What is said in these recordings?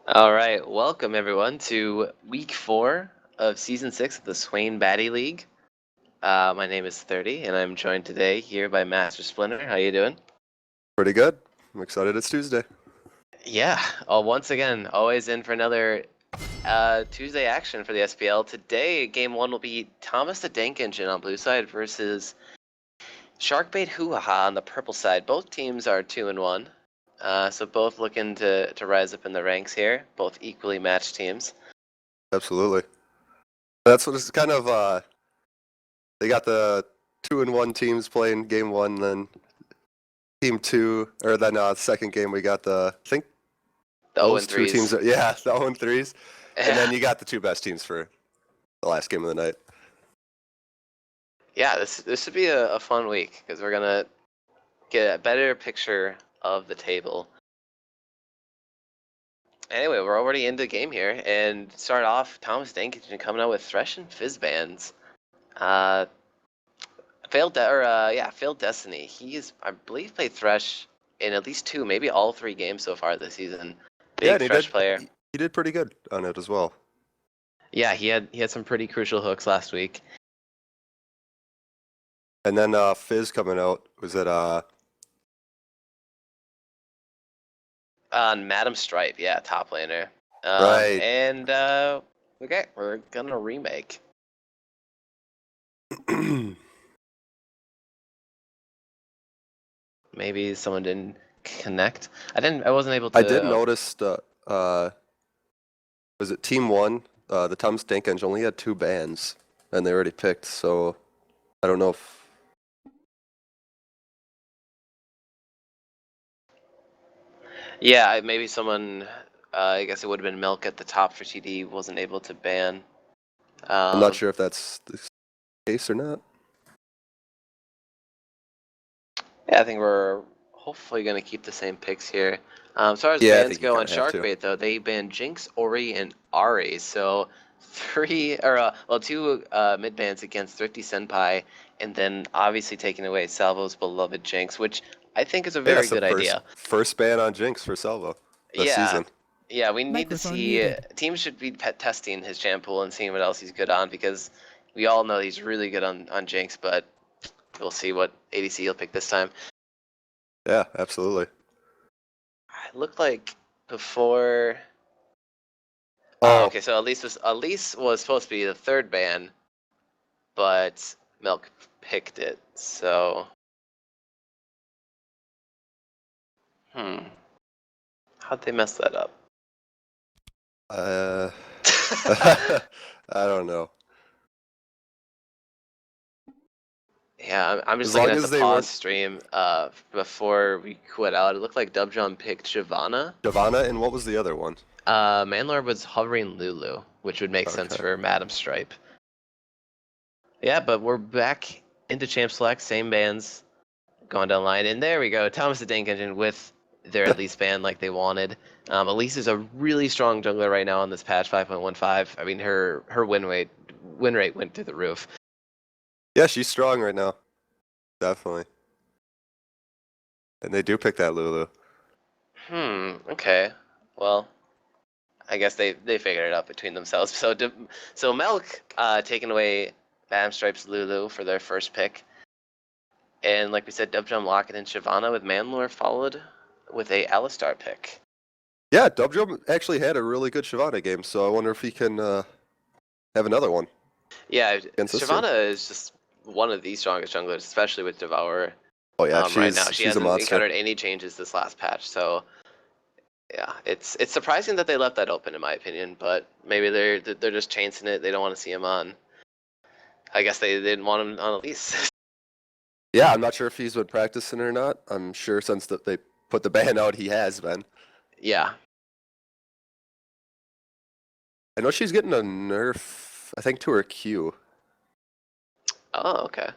All right, welcome everyone to week 4 of season 6 of the Swain Batty League. My name is 30, and I'm joined today here by Master Splinter. How you doing? Pretty good. I'm excited it's Tuesday. Yeah, once again, always in for another Tuesday action for the SBL. Today, game 1 will be Thomas the Dank Engine on blue side versus Sharkbait HooHa on the purple side. Both teams are 2-1, so both looking to rise up in the ranks here. Both equally matched teams. Absolutely. That's what it's kind of. They got the 2-1 teams playing game 1, then team 2, or then second game we got I think The those two 0-3s. teams. Yeah, the 0-3s, and then you got the two best teams for the last game of the night. Yeah, this should be a fun week because we're gonna get a better picture of the table. Anyway, we're already into the game here, and start off Thomas Dankington coming out with Thresh and Fizz bands. Failed Destiny. He's, I believe, played Thresh in at least 2, maybe all 3 games so far this season. Yeah, Big and Thresh player. he did pretty good on it as well. Yeah, he had some pretty crucial hooks last week. And then Fizz coming out was it On Madam Stripe, yeah, top laner. Right. And okay, we're gonna remake. Maybe someone didn't connect. I wasn't able to. I did notice was it Team 1? The Thomas Dank Engine only had 2 bans, and they already picked, so I don't know if... Yeah, maybe someone. I guess it would have been Milk at the top for TDE, wasn't able to ban. I'm not sure if that's the case or not. Yeah, I think we're hopefully going to keep the same picks here. As far as Yeah, I bans think you go on kinda have to. Sharkbait, though, they banned Jinx, Ori, and Ari. So 2 mid bans against Thrifty Senpai, and then obviously taking away Salvo's beloved Jinx, which I think is a very good idea. First ban on Jinx for Salvo this season. Yeah, we need Microphone to see muted. teams should be testing his champ pool and seeing what else he's good on, because we all know he's really good on Jinx, but we'll see what ADC he'll pick this time. Yeah, absolutely. It looked like before. Oh, Okay, so Elise was supposed to be the 3rd ban, but Milk picked it. So, how'd they mess that up? I don't know. Yeah, I'm just As long looking at as the they pause weren't- stream before we quit out. It looked like Dubjon picked Shyvana. Shyvana, and what was the other one? Manlord was hovering Lulu, which would make sense for Madam Stripe. Yeah, but we're back into Champ Select, same bands going down the line, and there we go. Thomas the Dank Engine with their at least ban like they wanted. Elise is a really strong jungler right now on this patch 5.15. I mean, her win rate went through the roof. Yeah, she's strong right now. Definitely. And they do pick that Lulu. Okay. Well, I guess they figured it out between themselves. So Milk taking away Madam Stripe's Lulu for their first pick. And like we said, Dubjum locking in Shyvana with Manlore, followed with a Alistar pick. Yeah, Dubjum actually had a really good Shyvana game, so I wonder if he can have another one. Yeah, Shyvana is just one of the strongest junglers, especially with Devourer. Oh yeah, right now she hasn't a monster. encountered any changes this last patch, so yeah, it's surprising that they left that open in my opinion, but maybe they're just chancing it. They don't want to see him on. I guess they didn't want him on Elise. Yeah, I'm not sure if he's been practicing or not. I'm sure since they put the ban out, he has been. Yeah. I know she's getting a nerf, I think, to her Q. Oh, okay.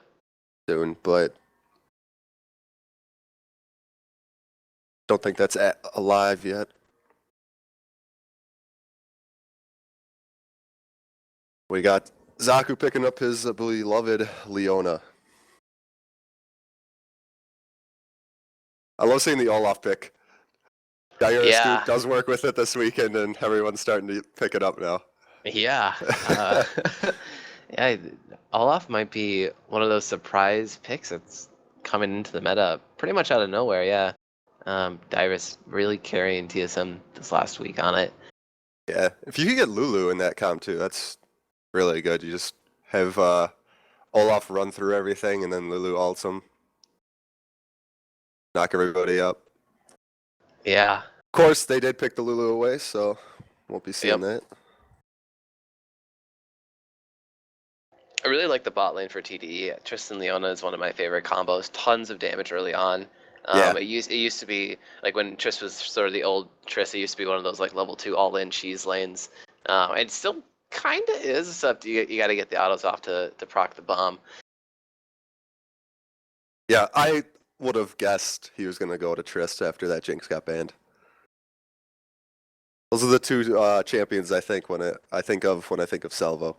Soon, but don't think that's alive yet. We got Zaku picking up his beloved Leona. I love seeing the Olaf pick. Gyro Yeah, Scoop does work with it this weekend, and everyone's starting to pick it up now. yeah. Yeah, Olaf might be one of those surprise picks that's coming into the meta pretty much out of nowhere, yeah. Dyrus really carrying TSM this last week on it. Yeah, if you could get Lulu in that comp too, that's really good. You just have Olaf run through everything, and then Lulu ults him, knock everybody up. Yeah, Of course, they did pick the Lulu away, so won't be seeing yep. that. I really like the bot lane for TDE. Tristan Leona is one of my favorite combos. Tons of damage early on. Yeah. It used to be like when Triss was sort of the old Triss. It used to be one of those like level 2 all-in cheese lanes. It still kind of is, except you got to get the autos off to proc the bomb. Yeah, I would have guessed he was gonna go to Trist after that Jinx got banned. Those are the two champions I think I think of when I think of Salvo.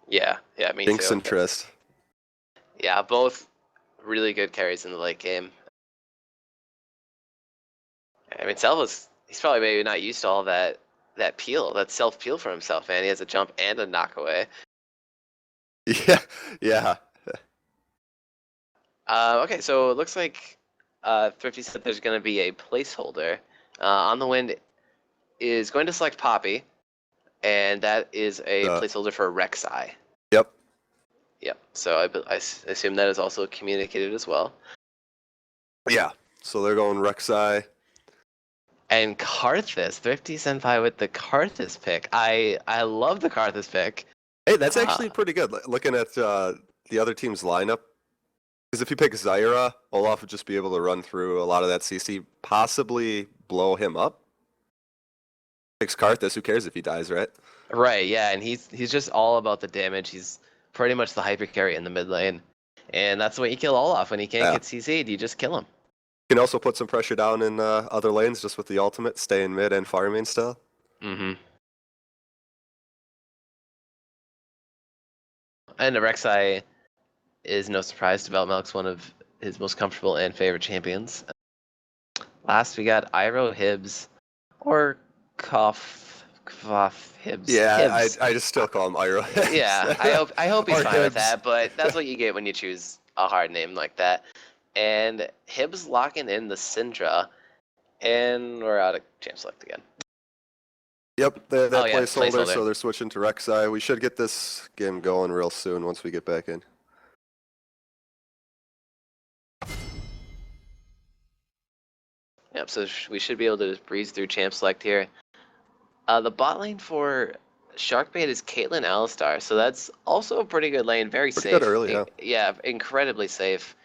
Yeah, me Jinx too. and Trist. Yeah, both really good carries in the late game. I mean, he's probably maybe not used to all that peel, that self peel for himself, man. He has a jump and a knockaway. Yeah, yeah. Okay, so it looks like Thrifty said there's going to be a placeholder. On the Wind is going to select Poppy, and that is a placeholder for Rek'Sai. Yep. Yep, so I assume that is also communicated as well. Yeah, so they're going Rek'Sai. And Karthus, Thrifty Senpai with the Karthus pick. I love the Karthus pick. Hey, that's actually pretty good. Looking at the other team's lineup, because if you pick Zyra, Olaf would just be able to run through a lot of that CC, possibly blow him up. Picks Karthus, who cares if he dies, right? Right, yeah, and he's just all about the damage. He's pretty much the hyper carry in the mid lane. And that's when you kill Olaf. When he can't get CC'd, you just kill him. You can also put some pressure down in other lanes just with the ultimate, stay in mid and farming still. Mm-hmm. And Rek'Sai is no surprise to Velmelk's one of his most comfortable and favorite champions. Last we got Iroh Hibbs, or Koff Hibbs. Yeah, Hibbs. I just still call him Iroh. Yeah, I hope he's Or fine with Hibbs. that, but that's what you get when you choose a hard name like that. And Hibbs locking in the Syndra, and we're out of Champ Select again. Yep, that Oh, yeah, placeholder, placeholder. so they're switching to Rek'Sai. We should get this game going real soon once we get back in. Yep, so we should be able to breeze through Champ Select here. The bot lane for Sharkbait is Caitlyn Alistar, so that's also a pretty good lane, very Pretty safe. good early, yeah. Yeah, incredibly safe.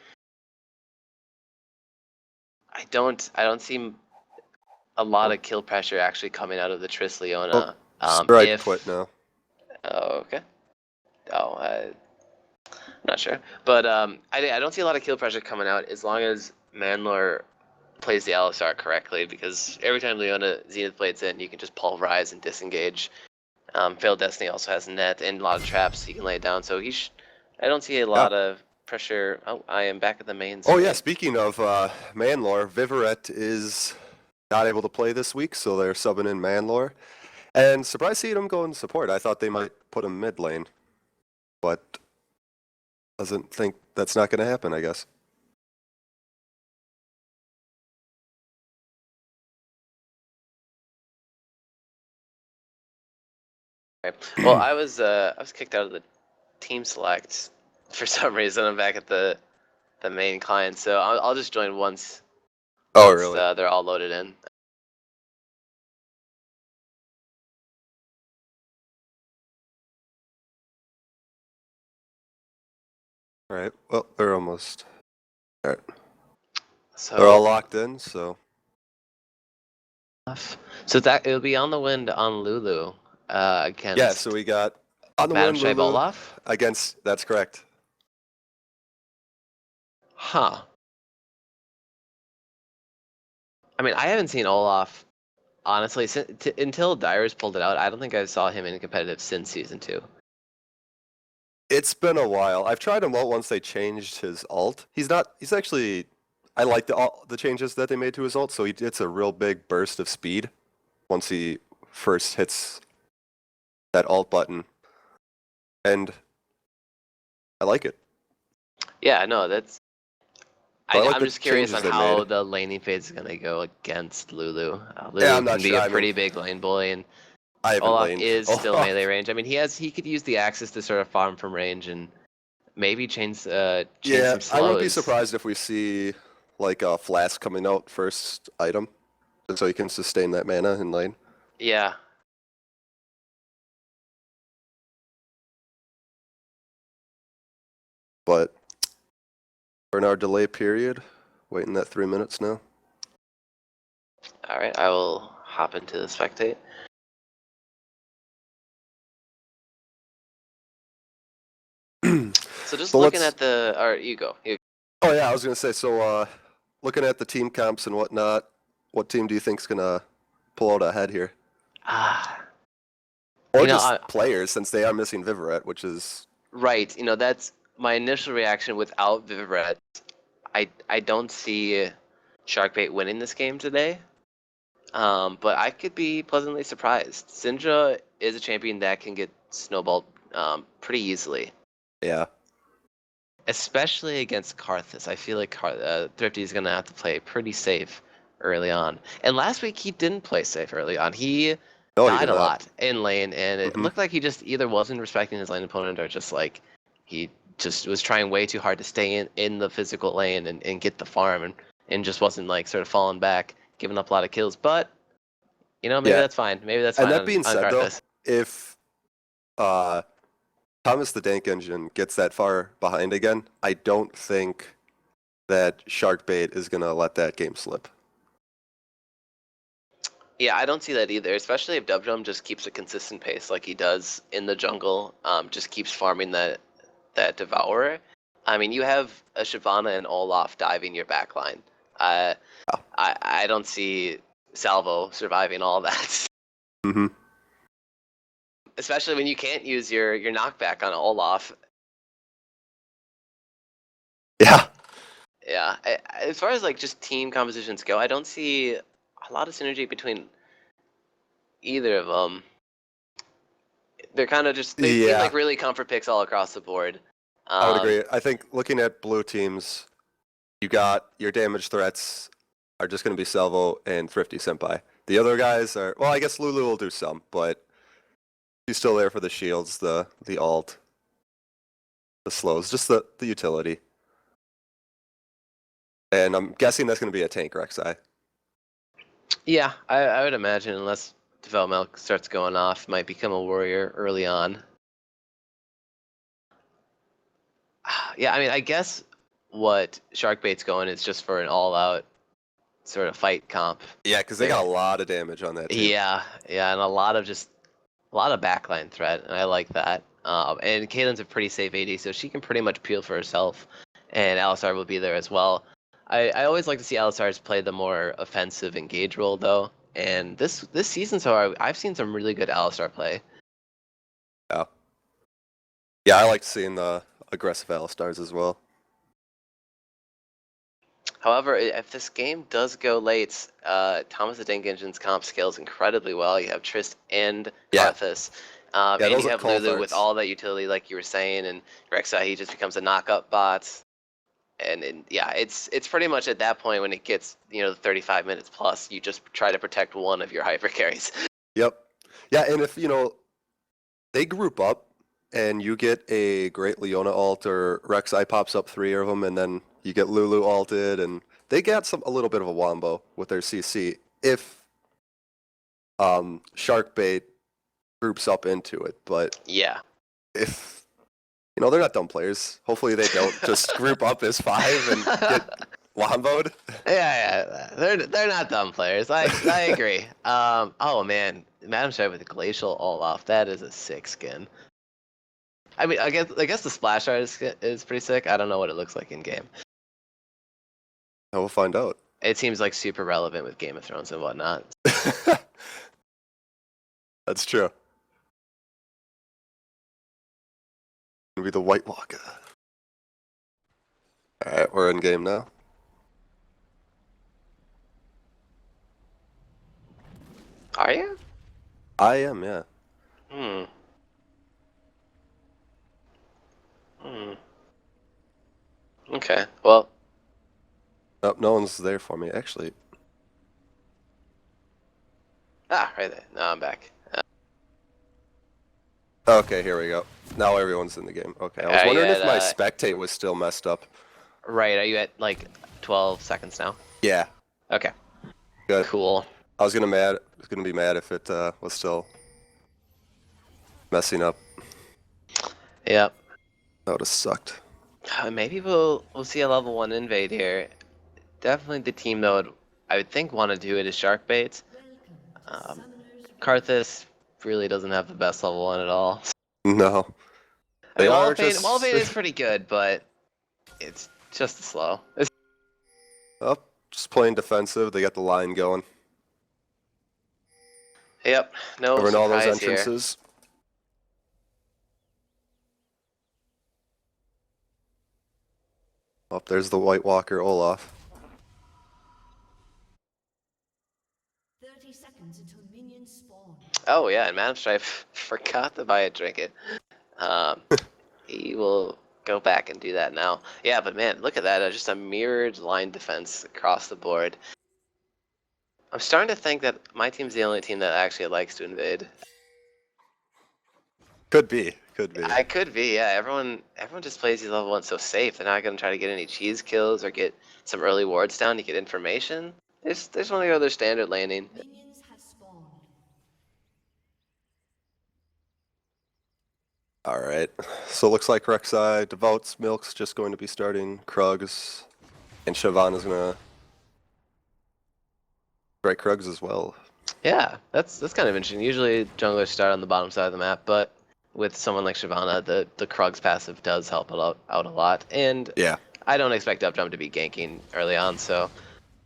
I don't see a lot of kill pressure actually coming out of the Triss Leona. Sprite quit now. Oh, okay. Oh, I'm not sure, but I don't see a lot of kill pressure coming out as long as Manlor plays the Alistar correctly, because every time Leona Zenith Blades in, you can just pulverize and disengage. Failed Destiny also has net and a lot of traps he can lay down, so I don't see a lot of pressure. Oh, I am back at the main screen. Oh yeah, speaking of Manlore, Vivaret is not able to play this week, so they're subbing in Manlore. And surprised to see him go in support. I thought they might put him mid lane, but doesn't think that's not going to happen, I guess. Well, I was kicked out of the team select for some reason. I'm back at the main client, so I'll just join once. Oh, really? They're all loaded in. All right. Well, they're almost. All right. So They're all locked in, so. So it'll be on the Wind on Lulu against. Yeah, so we got on the Madam Wind Lulu Olaf against. That's correct. Huh. I mean, I haven't seen Olaf, honestly, until Dyrus pulled it out. I don't think I saw him in competitive since Season 2. It's been a while. I've tried him out once they changed his alt. He's actually I like the changes that they made to his ult. So he gets a real big burst of speed once he first hits that alt button, and I like it. Yeah, no, that's. So I like I'm the just curious changes on they how made. the laning phase is gonna go against Lulu. Yeah, Lulu I'm not can be sure. a I mean, pretty big lane bully, and I haven't Olaf laned is still melee Olaf. range. I mean, he could use the axis to sort of farm from range and maybe chain Yeah, some I wouldn't be slows. surprised if we see like a flask coming out first item, just so you can sustain that mana in lane. Yeah. But we're in our delay period, waiting that 3 minutes now. All right, I will hop into the spectate. So just looking at the, or you go. Oh yeah, I was gonna say. So looking at the team comps and whatnot, what team do you think's gonna pull out ahead here? Ah, Or you know, just players, since they are missing Vivaret, which is right. You know, that's my initial reaction without Vivret. I don't see Sharkbait winning this game today. But I could be pleasantly surprised. Syndra is a champion that can get snowballed pretty easily, yeah. especially against Karthus. I feel like Thrifty is going to have to play pretty safe early on. And last week, he didn't play safe early on. He No, he died did a not. lot in lane, and it Hmm. looked like he just either wasn't respecting his lane opponent or just like he just was trying way too hard to stay in the physical lane and get the farm and just wasn't like sort of falling back, giving up a lot of kills. But you know, maybe Yeah, that's fine. Maybe that's and fine that being on said, though, Karthus. if uh, Thomas the Dank Engine gets that far behind again, I don't think that Sharkbait is gonna let that game slip. Yeah, I don't see that either, especially if Dubdrum just keeps a consistent pace like he does in the jungle, just keeps farming that Devourer. I mean, you have a Shyvana and Olaf diving your backline. Uh, Oh. I don't see Salvo surviving all that, Hmm. especially when you can't use your knockback on Olaf. Yeah. Yeah, as far as like just team compositions go, I don't see a lot of synergy between either of them. They're kind of just they seem Yeah, like really comfort picks all across the board. I would Um, agree. I think looking at blue teams, you got your damage threats are just going to be Salvo and Thrifty Senpai. The other guys are, well, I guess Lulu will do some, but she's still there for the shields, the alt, the slows, just the utility. And I'm guessing that's going to be a tank Rek'Sai. yeah, I would imagine unless Development starts going off, might become a warrior early on. Yeah, I mean, I guess what Sharkbait's going is just for an all-out sort of fight comp. Yeah, because they There. got a lot of damage on that team. Yeah, and a lot of backline threat, and I like that. And Caitlyn's a pretty safe AD, so she can pretty much peel for herself, and Alistar will be there as well. I always like to see Alistar's play the more offensive engage role though, and this season so far I've seen some really good Alistar play. Yeah. Yeah, I like seeing the aggressive Alistars as well. However, if this game does go late, Thomas the Tank Engine's comp scales incredibly well. You have Trist and Yeah. Karthus, Yeah, and those you are have call Lulu with arts. all that utility, like you were saying, and Rek'Sai he just becomes a knock-up bot. And yeah, it's pretty much at that point when it gets the 35 minutes plus, you just try to protect one of your hyper carries. Yep. Yeah, and if, they group up and you get a great Leona alt or Rek'Sai pops up 3 of them and then you get Lulu alted and they got a little bit of a wombo with their CC if Sharkbait groups up into it. But Yeah. if they're not dumb players. Hopefully they don't just group up as 5 and get womboed. Yeah, they're not dumb players. I agree. Oh man, Madam Stripe with the glacial Olaf, that is a sick skin. I mean, I guess the splash art is pretty sick. I don't know what it looks like in game. We'll find out. It seems like super relevant with Game of Thrones and whatnot. That's true. Gonna be the White Walker. Alright, we're in game now. Are you? I am, yeah. Hmm. Hmm. Okay. Well. Oh, no one's there for me, actually. Ah, right there. No, I'm back. Okay, here we go. Now everyone's in the game. Okay, I was Are you wondering if my at spectate was still messed up. right? Are you at like 12 seconds now? Yeah, Okay. good. Cool. I was gonna be mad if it was still messing up. Yep. That would have sucked. Maybe we'll see a level 1 invade here. Definitely the team that I would think want to do it is Sharkbait. Karthus really doesn't have the best level 1 at all. No, I they mean, are Wallfade just. is pretty good, but it's just slow. Oh, just playing defensive. They got the line going. Yep. No Covering all those surprise here. entrances. Oh, there's the White Walker Olaf. 30 seconds until minions spawn. Oh yeah, and Madam Stripe forgot to buy a trinket. He will go back and do that now. Yeah, but man, look at that. Just a mirrored line defense across the board. I'm starting to think that my team's the only team that actually likes to invade. Could be. Could be. I could be, yeah. Everyone just plays these level 1 so safe. They're not going to try to get any cheese kills or get some early wards down to get information. They just want to go their standard laning. Minions have spawned. Alright. So it looks like Rek'Sai, Devout's Milk's just going to be starting Krugs. And Shyvana's gonna strike Krugs as well. Yeah, that's kind of interesting. Usually junglers start on the bottom side of the map, but with someone like Shyvana, the Krugs passive does help out a lot. And Yeah. I don't expect Upjump to be ganking early on, so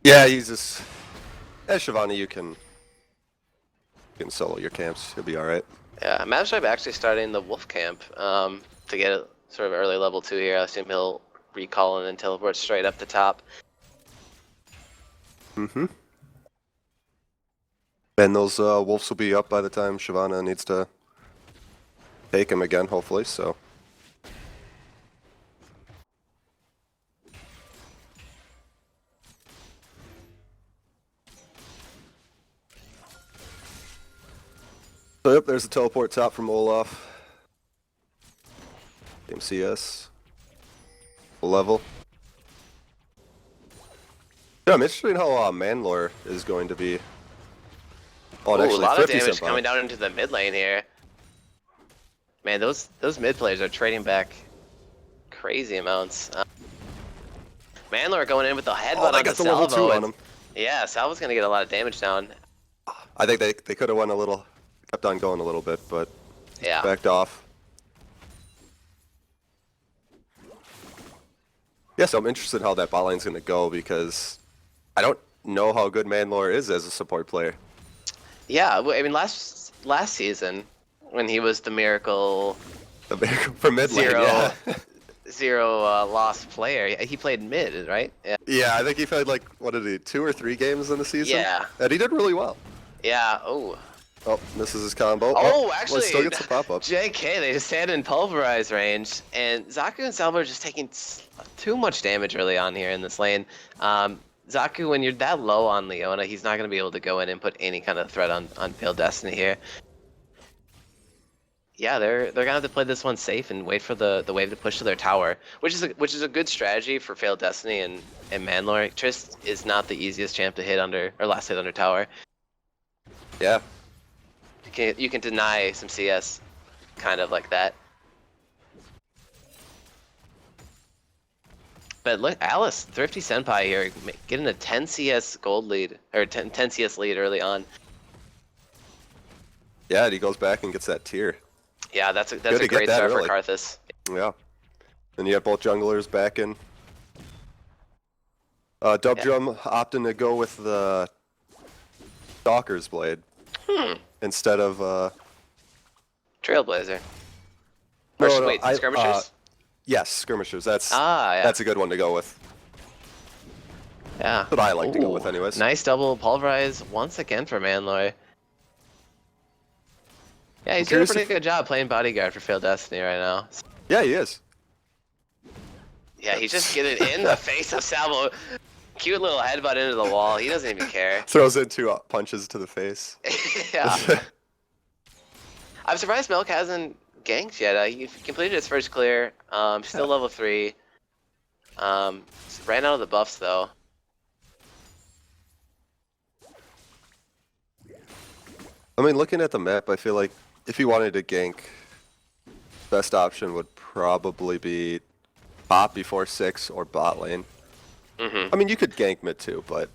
Yeah, he's just. As Shyvana, you can solo your camps. You'll be alright. yeah. Madam Stripe actually starting the Wolf Camp to get a sort of early level 2 here. I assume he'll recall and then teleport straight up the top. Mm-hmm. And those wolves will be up by the time Shyvana needs to take him again, hopefully, so. So yep, there's the teleport top from Olaf. Game CS. Full level. Yeah, I'm interested in how Manlore is going to be. Oh, and Ooh, actually, a lot of 50 damage cent coming down into the mid lane here. Man, those mid players are trading back crazy amounts. Manlore going in with the headbutt they on got the the level 2 salvo. on him. Yeah, salvo's gonna get a lot of damage down. I think they could have went a little, kept on going a little bit, but Yeah. backed off. Yeah, so I'm interested in how that bot lane's going to go because I don't know how good Manlore is as a support player. Yeah, I mean last season when he was the miracle For mid lane, zero yeah. zero lost player, he played mid, right? Yeah. Yeah, I think he played like, what did he, 2 or 3 games in the season? Yeah. And he did really well. Yeah. Oh. Oh, misses his combo. Oh, well, actually, still gets the pop-up. JK, they just stand in pulverize range, and Zaku and Salvo are just taking too much damage early on here in this lane. Zaku, when you're that low on Leona, he's not going to be able to go in and put any kind of threat on Pale Destiny here. Yeah, they're gonna have to play this one safe and wait for the wave to push to their tower, which is a good strategy for Failed Destiny and Manlore. Trist is not the easiest champ to hit under or last hit under tower. Yeah. You can deny some CS, kind of like that. But look, Alice, Thrifty Senpai here, getting a 10 CS gold lead or 10 CS lead early on. Yeah, and he goes back and gets that tier. Yeah, that's a great start for Karthus. Yeah. And you have both junglers back in. Dubdrum opting to go with the Stalker's Blade instead of Trailblazer. No, Wait, skirmishers? Yes, skirmishers. That's yeah. that's a good one to go with. Yeah. That's what I like to go with anyways. Nice double pulverize once again for Manlore. Yeah, he's doing a pretty good job playing bodyguard for Failed Destiny right now. Yeah, he is. Yeah, he's just getting in the face of Salvo. Cute little headbutt into the wall. He doesn't even care. Throws in 2 punches to the face. Yeah. I'm surprised Milk hasn't ganked yet. He completed his first clear. Still level 3. Ran out of the buffs though. I mean, looking at the map, I feel like if you wanted to gank, best option would probably be top before 6 or bot lane. I mean, you could gank mid too, but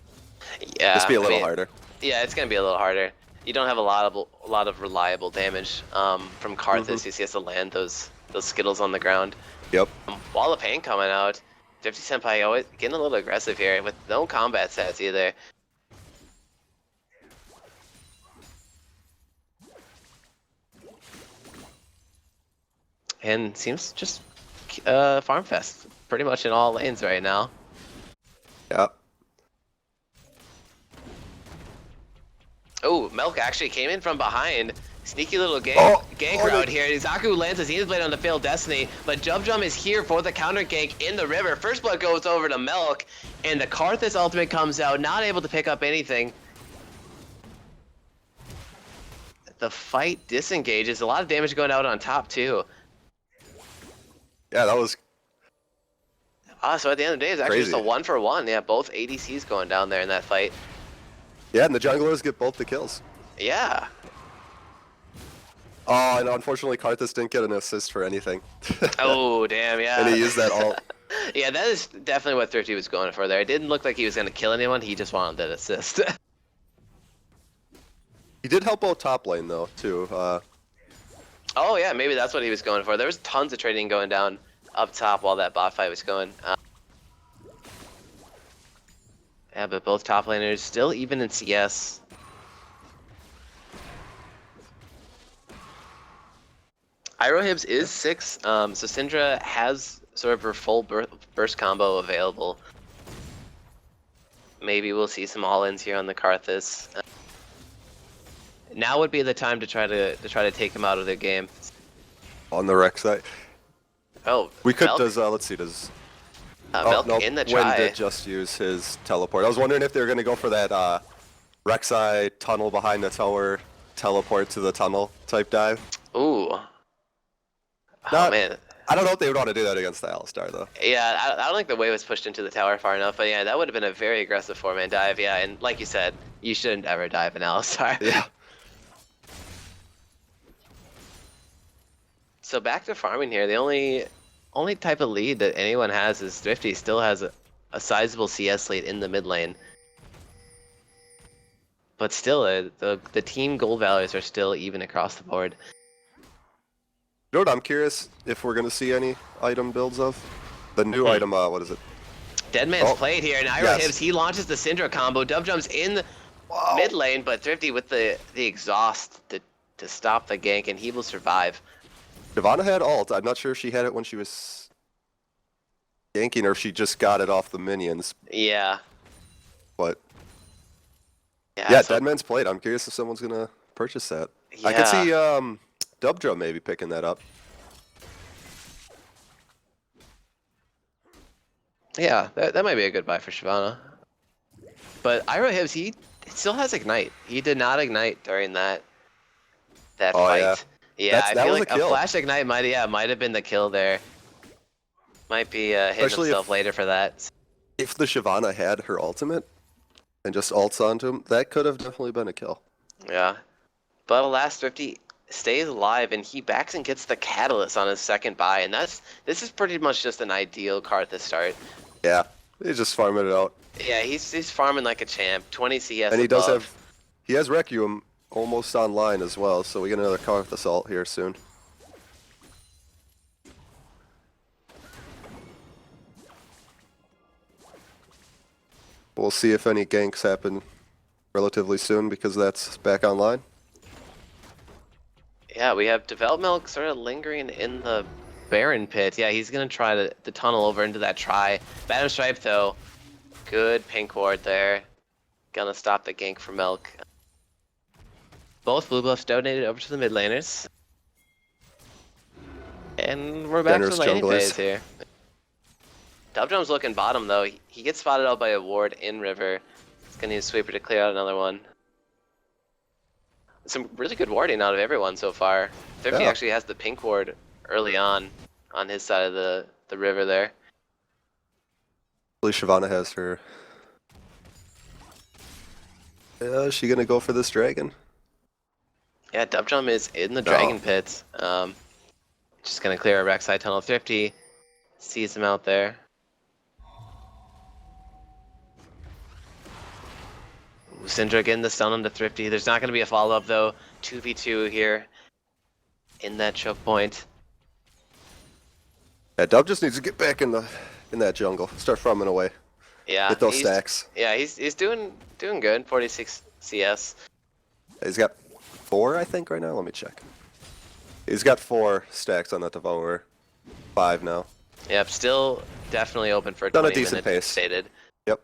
yeah, just be a little harder. Yeah, it's gonna be a little harder. You don't have a lot of reliable damage from Karthus. He has to land those Skittles on the ground. Yep. Wall of Pain coming out. 50 Senpai always getting a little aggressive here with no combat stats either. And seems just farm fest pretty much in all lanes right now. Yeah. Oh, Milk actually came in from behind. Sneaky little gank route here. Zaku lands his Zenith Blade on the Failed Destiny, but Jump Jump is here for the counter gank in the river. First blood goes over to Milk, and the Karthus ultimate comes out, not able to pick up anything. The fight disengages. A lot of damage going out on top too. Yeah, that was So at the end of the day, it's actually just a 1-for-1. Yeah, both ADCs going down there in that fight. Yeah, and the junglers get both the kills. Yeah. Oh, and unfortunately, Karthus didn't get an assist for anything. Oh, damn, yeah. And he used that ult. Yeah, that is definitely what Thrifty was going for there. It didn't look like he was going to kill anyone. He just wanted that assist. He did help out top lane, though, too. Oh, yeah, maybe that's what he was going for. There was tons of trading going down up top while that bot fight was going. Yeah, but both top laners still even in CS. Irohibs is 6, so Syndra has sort of her full burst combo available. Maybe we'll see some all-ins here on the Karthus. Now would be the time to try to take him out of the game. On the Rex side. Oh, We could, Milk? let's see, does... Milk no, in the Wen try. did just use his teleport. I was wondering if they were going to go for that Rek'Sai tunnel behind the tower, teleport to the tunnel type dive. Ooh. Oh, man. I don't know if they would want to do that against the Alistar, though. Yeah, I don't think the wave was pushed into the tower far enough, but yeah, that would have been a very aggressive 4-man dive, yeah, and like you said, you shouldn't ever dive an Alistar. Yeah. So back to farming here, the only type of lead that anyone has is Thrifty still has a sizable CS lead in the mid lane. But still, the team gold values are still even across the board. You know what I'm curious if we're going to see any item builds of? The new item, what is it? Deadman's played here, and Irohibs, yes. he launches the Syndra combo. Dub jumps in the mid lane, but Thrifty with the exhaust to stop the gank, and he will survive. Shyvana had ult. I'm not sure if she had it when she was ganking or if she just got it off the minions. Yeah. But Yeah, so, Deadman's played. I'm curious if someone's going to purchase that. yeah. I could see Dubjo maybe picking that up. Yeah, that might be a good buy for Shyvana. But Irohibs, he still has Ignite. He did not Ignite during that fight. Yeah. Yeah, I that feel was like a a kill. Flash Ignite might have been the kill there. Might be hitting Especially himself later for that. If the Shyvana had her ultimate and just ults onto him, that could have definitely been a kill. Yeah. But alas, Thrifty stays alive, and he backs and gets the Catalyst on his second buy, and this is pretty much just an ideal Karthus start. Yeah, he's just farming it out. Yeah, he's farming like a champ. 20 CS And he above. he has Requiem almost online as well, so we get another Karthus ult here soon. We'll see if any ganks happen relatively soon because that's back online. Yeah, we have Develop Milk sort of lingering in the Baron pit. Yeah, he's going to try to tunnel over into that try. Madam Stripe, though. Good pink ward there. Gonna stop the gank for Milk. Both blue buffs donated over to the mid laners. And we're back Generous to the laning junglers. phase here. Dubdrum's looking bottom though. He gets spotted out by a ward in river. He's gonna use Sweeper to clear out another one. Some really good warding out of everyone so far. Thrifty Yeah. actually has the pink ward early on his side of the river there. I believe Shyvana has her. Yeah, is she gonna go for this dragon? Yeah, Dubdrum is in the No. dragon pit. Just gonna clear a Rek'Sai tunnel. Thrifty sees him out there. Syndra getting the stun on the Thrifty. There's not gonna be a follow-up though. 2v2 here in that choke point. Yeah, Dub just needs to get back in that jungle. Start farming away. Yeah, Get those stacks. Yeah, he's doing good. 46 CS. He's got 4, I think, right now. Let me check. He's got 4 stacks on that Devourer. 5 now. Yep, still definitely open for a Done a 20 decent minute pace. stated. Yep.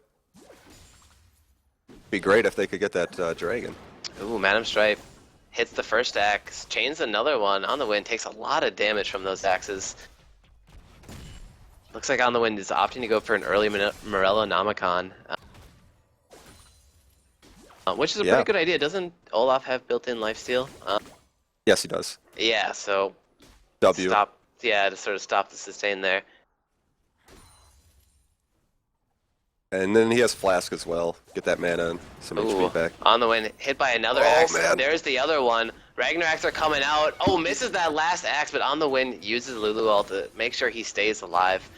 Be great if they could get that dragon. Ooh, Madam Stripe hits the first axe, chains another one on the wind, takes a lot of damage from those axes. Looks like on the wind is opting to go for an early Morello Namicon. Which is a pretty good idea. Doesn't Olaf have built-in lifesteal? Yes, he does. Yeah, so W. to sort of stop the sustain there. And then he has Flask as well. Get that mana and some HP back. On the wind, hit by another Oh, axe. man. There's the other one. Ragnaraks are coming out. Oh, misses that last axe, but on the wind uses Lulu ult to make sure he stays alive.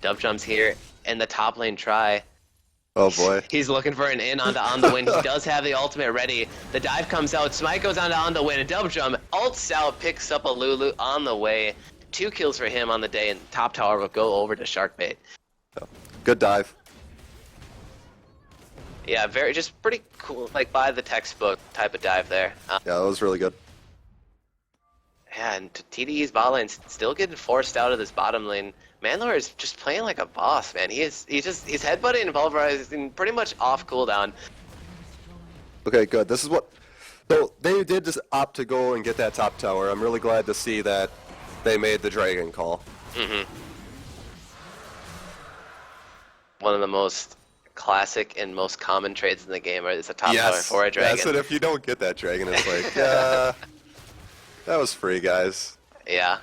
Dubdrum's here in the top lane try. Oh boy. He's looking for an in onto on the wind. He does have the ultimate ready. The dive comes out. Smite goes on the wind. Dubdrum ults out, picks up a Lulu on the way. 2 kills for him on the day, and top tower will go over to Sharkbait. Good dive. Yeah, just pretty cool, like by the textbook type of dive there. Yeah, that was really good. Yeah, and TDE's bot lane still getting forced out of this bottom lane. Manlore is just playing like a boss, man. He's headbutting and pulverizing pretty much off cooldown. Okay, good. This is what. So they did just opt to go and get that top tower. I'm really glad to see that they made the dragon call. One of the most classic and most common trades in the game is a top tower for a dragon. Yes, and if you don't get that dragon, it's like, yeah, that was free, guys. Yeah.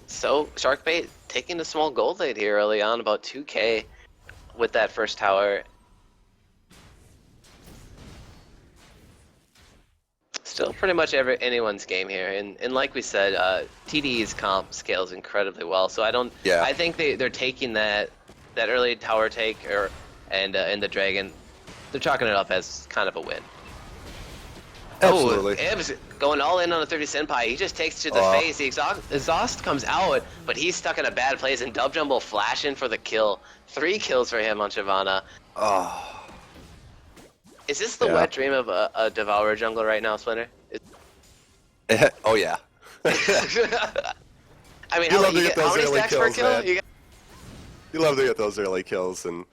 So, Sharkbait taking a small gold lead here early on, about 2k with that first tower. Still pretty much anyone's game here, and like we said, TDE's comp scales incredibly well. So I think they're taking that early tower take and the dragon, they're chalking it up as kind of a win. Absolutely. Oh, Ibs going all in on a 30 Senpai. He just takes to the face. The exhaust comes out, but he's stuck in a bad place, and Dubdrum will flash in for the kill. 3 kills for him on Shyvana. Oh. Is this the wet dream of a Devourer jungler right now, Splinter? Oh yeah. I mean, You how love to many get those early stacks per kills, kill? man. You love to get those early kills and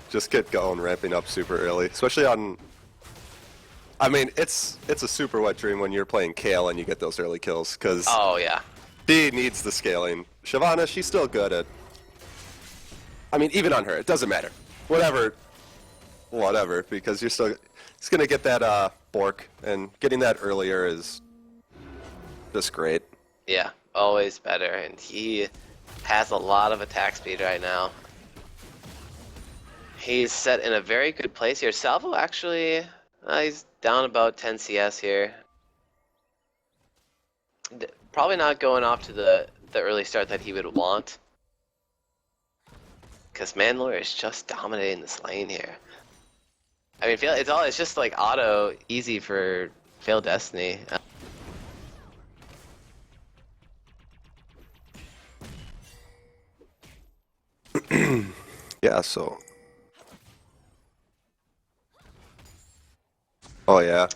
just get going, ramping up super early, especially on. I mean, it's a super wet dream when you're playing Kale and you get those early kills, because she needs the scaling. Shyvana, she's still good at. I mean, even on her, it doesn't matter. Whatever, because you're still. It's gonna get that Bork, and getting that earlier is just great. Yeah, always better, and he has a lot of attack speed right now. He's set in a very good place here. Salvo actually, he's down about 10 CS here. Probably not going off to the early start that he would want, because Manlore is just dominating this lane here. I mean, it's just like auto easy for Failed Destiny. Yeah, so. Oh yeah.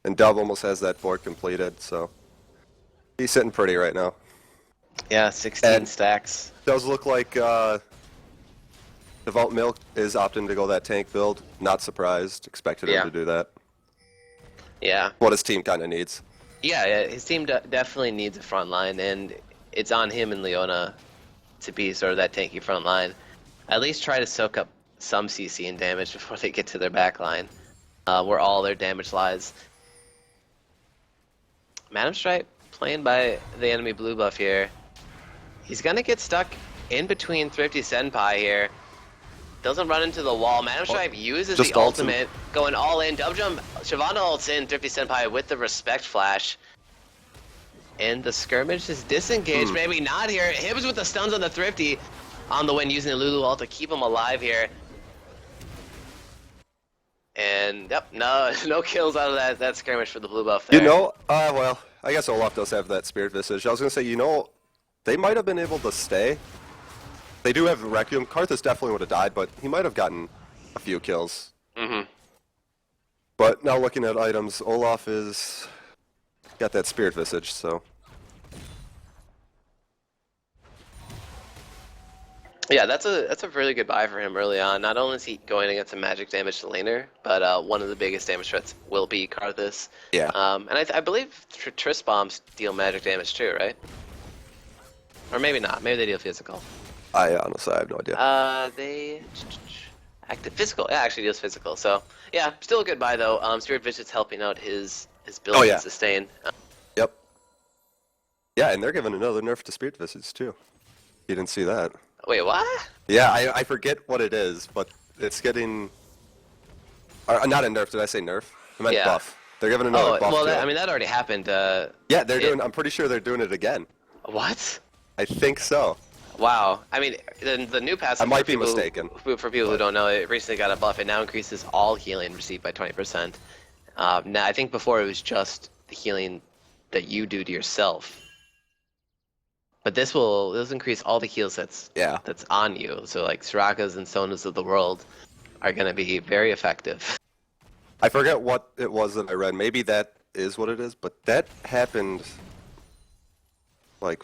And Dub almost has that board completed, so he's sitting pretty right now. Yeah, 16 And stacks. does look like Devout Milk is opting to go that tank build. Not surprised. Expected him Yeah. to do that. Yeah. What his team kind of needs. Yeah, his team definitely needs a front line, and it's on him and Leona to be sort of that tanky front line. At least try to soak up some CC and damage before they get to their back line, where all their damage lies. Madam Stripe playing by the enemy blue buff here. He's gonna get stuck in between Thrifty Senpai here. Doesn't run into the wall. Madam Stripe uses the ultimate, going all in. Double jump. Shavana ults in Thrifty Senpai with the respect flash. And the skirmish is disengaged. Maybe not here. Hibbs with the stuns on the Thrifty on the win, using the Lulu ult to keep him alive here. And yep, no kills out of that skirmish for the blue buff there. You know, well, I guess Olaf does have that Spirit Visage. I was gonna say, you know, they might have been able to stay. They do have Requiem. Karthus definitely would have died, but he might have gotten a few kills. But now looking at items, Olaf is got that Spirit Visage, so. Yeah, that's a really good buy for him early on. Not only is he going against a magic damage laner, but one of the biggest damage threats will be Karthus. Yeah. And I believe Triss bombs deal magic damage too, right? Or maybe not. Maybe they deal physical. I honestly have no idea. They active physical. Yeah, actually deals physical. So yeah, still a good buy though. Spirit Visage helping out his build and sustain. Yep. Yeah, and they're giving another nerf to Spirit Visage too. You didn't see that. Wait, what? Yeah, I forget what it is, but it's getting. Not a nerf. Did I say nerf? I meant buff. They're giving another buff. Well, to I mean that already happened. Yeah, they're doing. I'm pretty sure they're doing it again. What? I think so. Wow. I mean, the new passive. I might be mistaken. For people who don't know, it recently got a buff. It now increases all healing received by 20%. Now, I think before it was just the healing that you do to yourself. But this will increase all the heals that's on you. So like Soraka's and Sonas of the world are going to be very effective. I forget what it was that I read. Maybe that is what it is, but that happened like.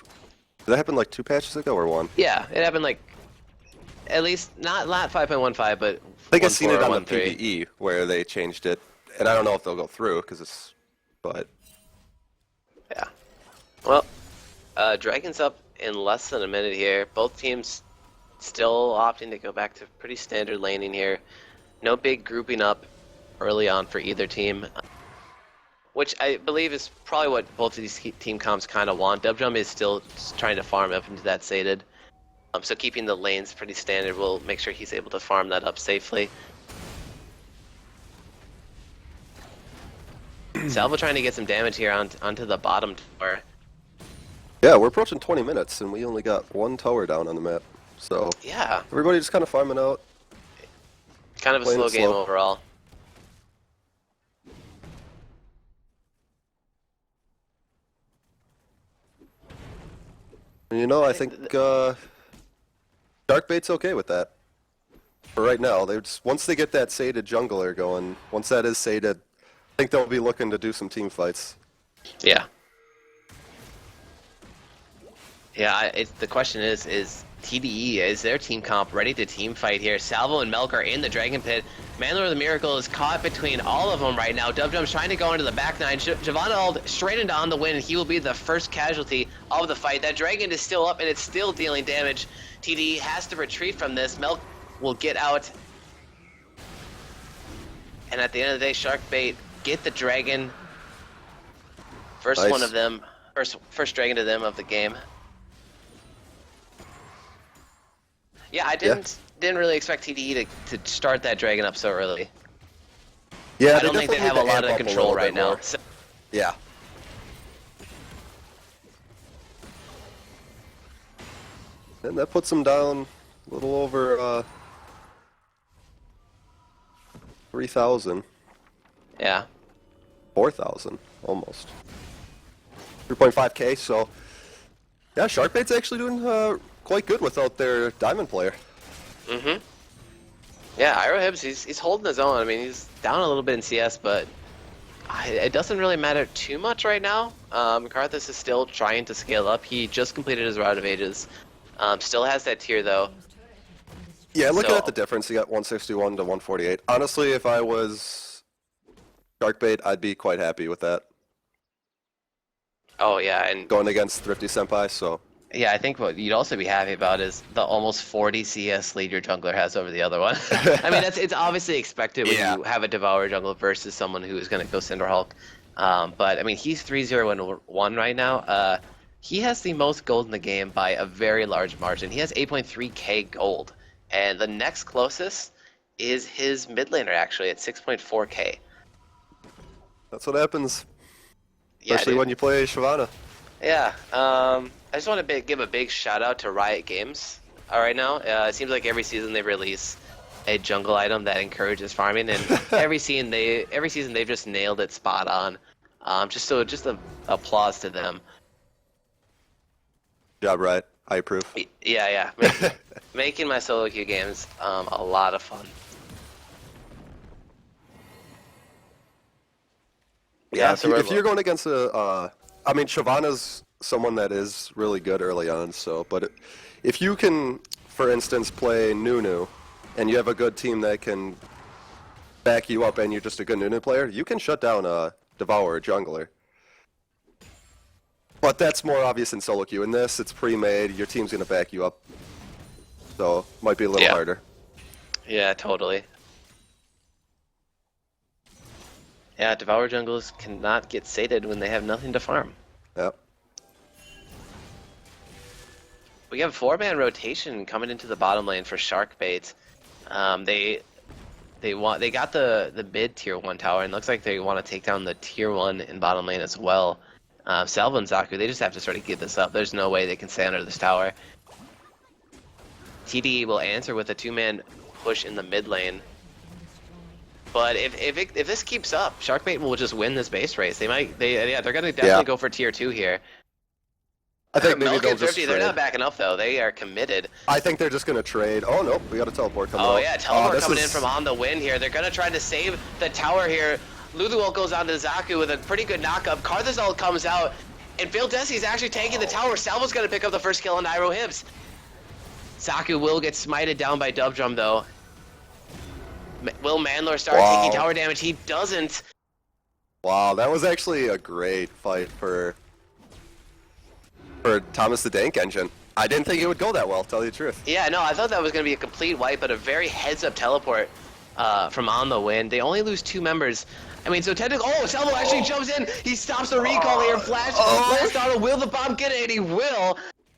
Did that happen like 2 patches ago or 1? Yeah, it happened like at least not 5.15, but I think I've seen it on the 1.3. TDE where they changed it, and I don't know if they'll go through because it's, but yeah. Well, Dragon's up in less than a minute here. Both teams still opting to go back to pretty standard laning here. No big grouping up early on for either team, which I believe is probably what both of these team comps kind of want. Dubdrum is still trying to farm up into that sated. So keeping the lanes pretty standard will make sure he's able to farm that up safely. Salvo trying to get some damage here onto the bottom tower. yeah, we're approaching 20 minutes and we only got 1 tower down on the map. So Yeah, everybody just kind of farming out. kind of a Playing slow it game slow. overall. And you know, I think Darkbait's okay with that. For right now, they just once they get that sated jungler going, once that is sated, I think they'll be looking to do some team fights. Yeah. Yeah, the question is TDE, is their team comp ready to team fight here? Salvo and Melk are in the Dragon Pit. Mandler of the Miracle is caught between all of them right now. Dubdrum's trying to go into the back nine. Javon Ald straight into on the win, and he will be the first casualty of the fight. That Dragon is still up, and it's still dealing damage. TDE has to retreat from this. Melk will get out. And at the end of the day, Sharkbait get the Dragon. First Nice. one of them, first Dragon to them of the game. Yeah, I didn't really expect TDE to start that Dragon up so early. Yeah, I don't think they have a lot of control right now. So, Yeah. And that puts them down a little over 3,000. yeah. 4,000, almost. 3.5k, so yeah, Sharkbait's actually doing quite good without their diamond player. Mm-hmm. Yeah, Iroh Hibbs, he's holding his own. I mean, he's down a little bit in CS, but It doesn't really matter too much right now. Karthus is still trying to scale up. He just completed his Route of Ages. Still has that tier though. Yeah, looking So- at the difference, he got 161 to 148. Honestly, if I was Sharkbait, I'd be quite happy with that. Oh yeah, and Going against Thrifty Senpai, so yeah, I think what you'd also be happy about is the almost 40 CS lead your jungler has over the other one. I mean, it's obviously expected when Yeah. you have a Devour jungler versus someone who is going to go Cinderhulk. But I mean, he's 3-0-1 right now. He has the most gold in the game by a very large margin. He has 8.3k gold, and the next closest is his mid laner actually at 6.4k. that's what happens. Yeah, Especially dude. when you play Shyvana. Yeah, I just want to give a big shout out to Riot Games right now. It seems like every season they release a jungle item that encourages farming, and every season they've just nailed it spot on. Just a applause to them. Job right. I approve. Yeah. Making my solo queue games a lot of fun. Yeah, so if you're going against I mean, Shyvana's someone that is really good early on, so, but if you can, for instance, play Nunu, and you have a good team that can back you up and you're just a good Nunu player, you can shut down a Devourer jungler. But that's more obvious in solo queue. In this, it's pre-made, your team's going to back you up, so might be a little harder. Yeah, totally. Yeah, Devour jungles cannot get sated when they have nothing to farm. Yep. We have 4-man rotation coming into the bottom lane for Sharkbait. They got the mid tier 1 tower, and looks like they want to take down the tier 1 in bottom lane as well. Salvo and Zaku, they just have to sort of give this up. There's no way they can stay under this tower. TDE will answer with a 2-man push in the mid lane. But if this keeps up, Sharkbait will just win this base race. They're gonna definitely go for tier 2 here. I think maybe Milk they'll and just Thrifty, they're trade. not backing up though. They are committed. I think they're just going to trade. Oh, no, we got a teleport coming out. Oh yeah, teleport this coming is- in from on the win here. They're gonna try to save the tower here. Luluel goes on to Zaku with a pretty good knockup. Karthus comes out, and Phil Desi's actually taking the tower. Salvo's gonna pick up the first kill on Iroh Hibbs. Zaku will get smited down by Dubdrum though. Will Mandlor start taking tower damage? He doesn't. Wow, that was actually a great fight for Thomas the Dank Engine. I didn't think it would go that well, to tell you the truth. Yeah, no, I thought that was going to be a complete wipe, but a very heads-up teleport from on the win. They only lose 2 members. I mean, so technically, Salvo actually jumps in. He stops the recall here. Flash, last auto. Will the bomb get it? And he will.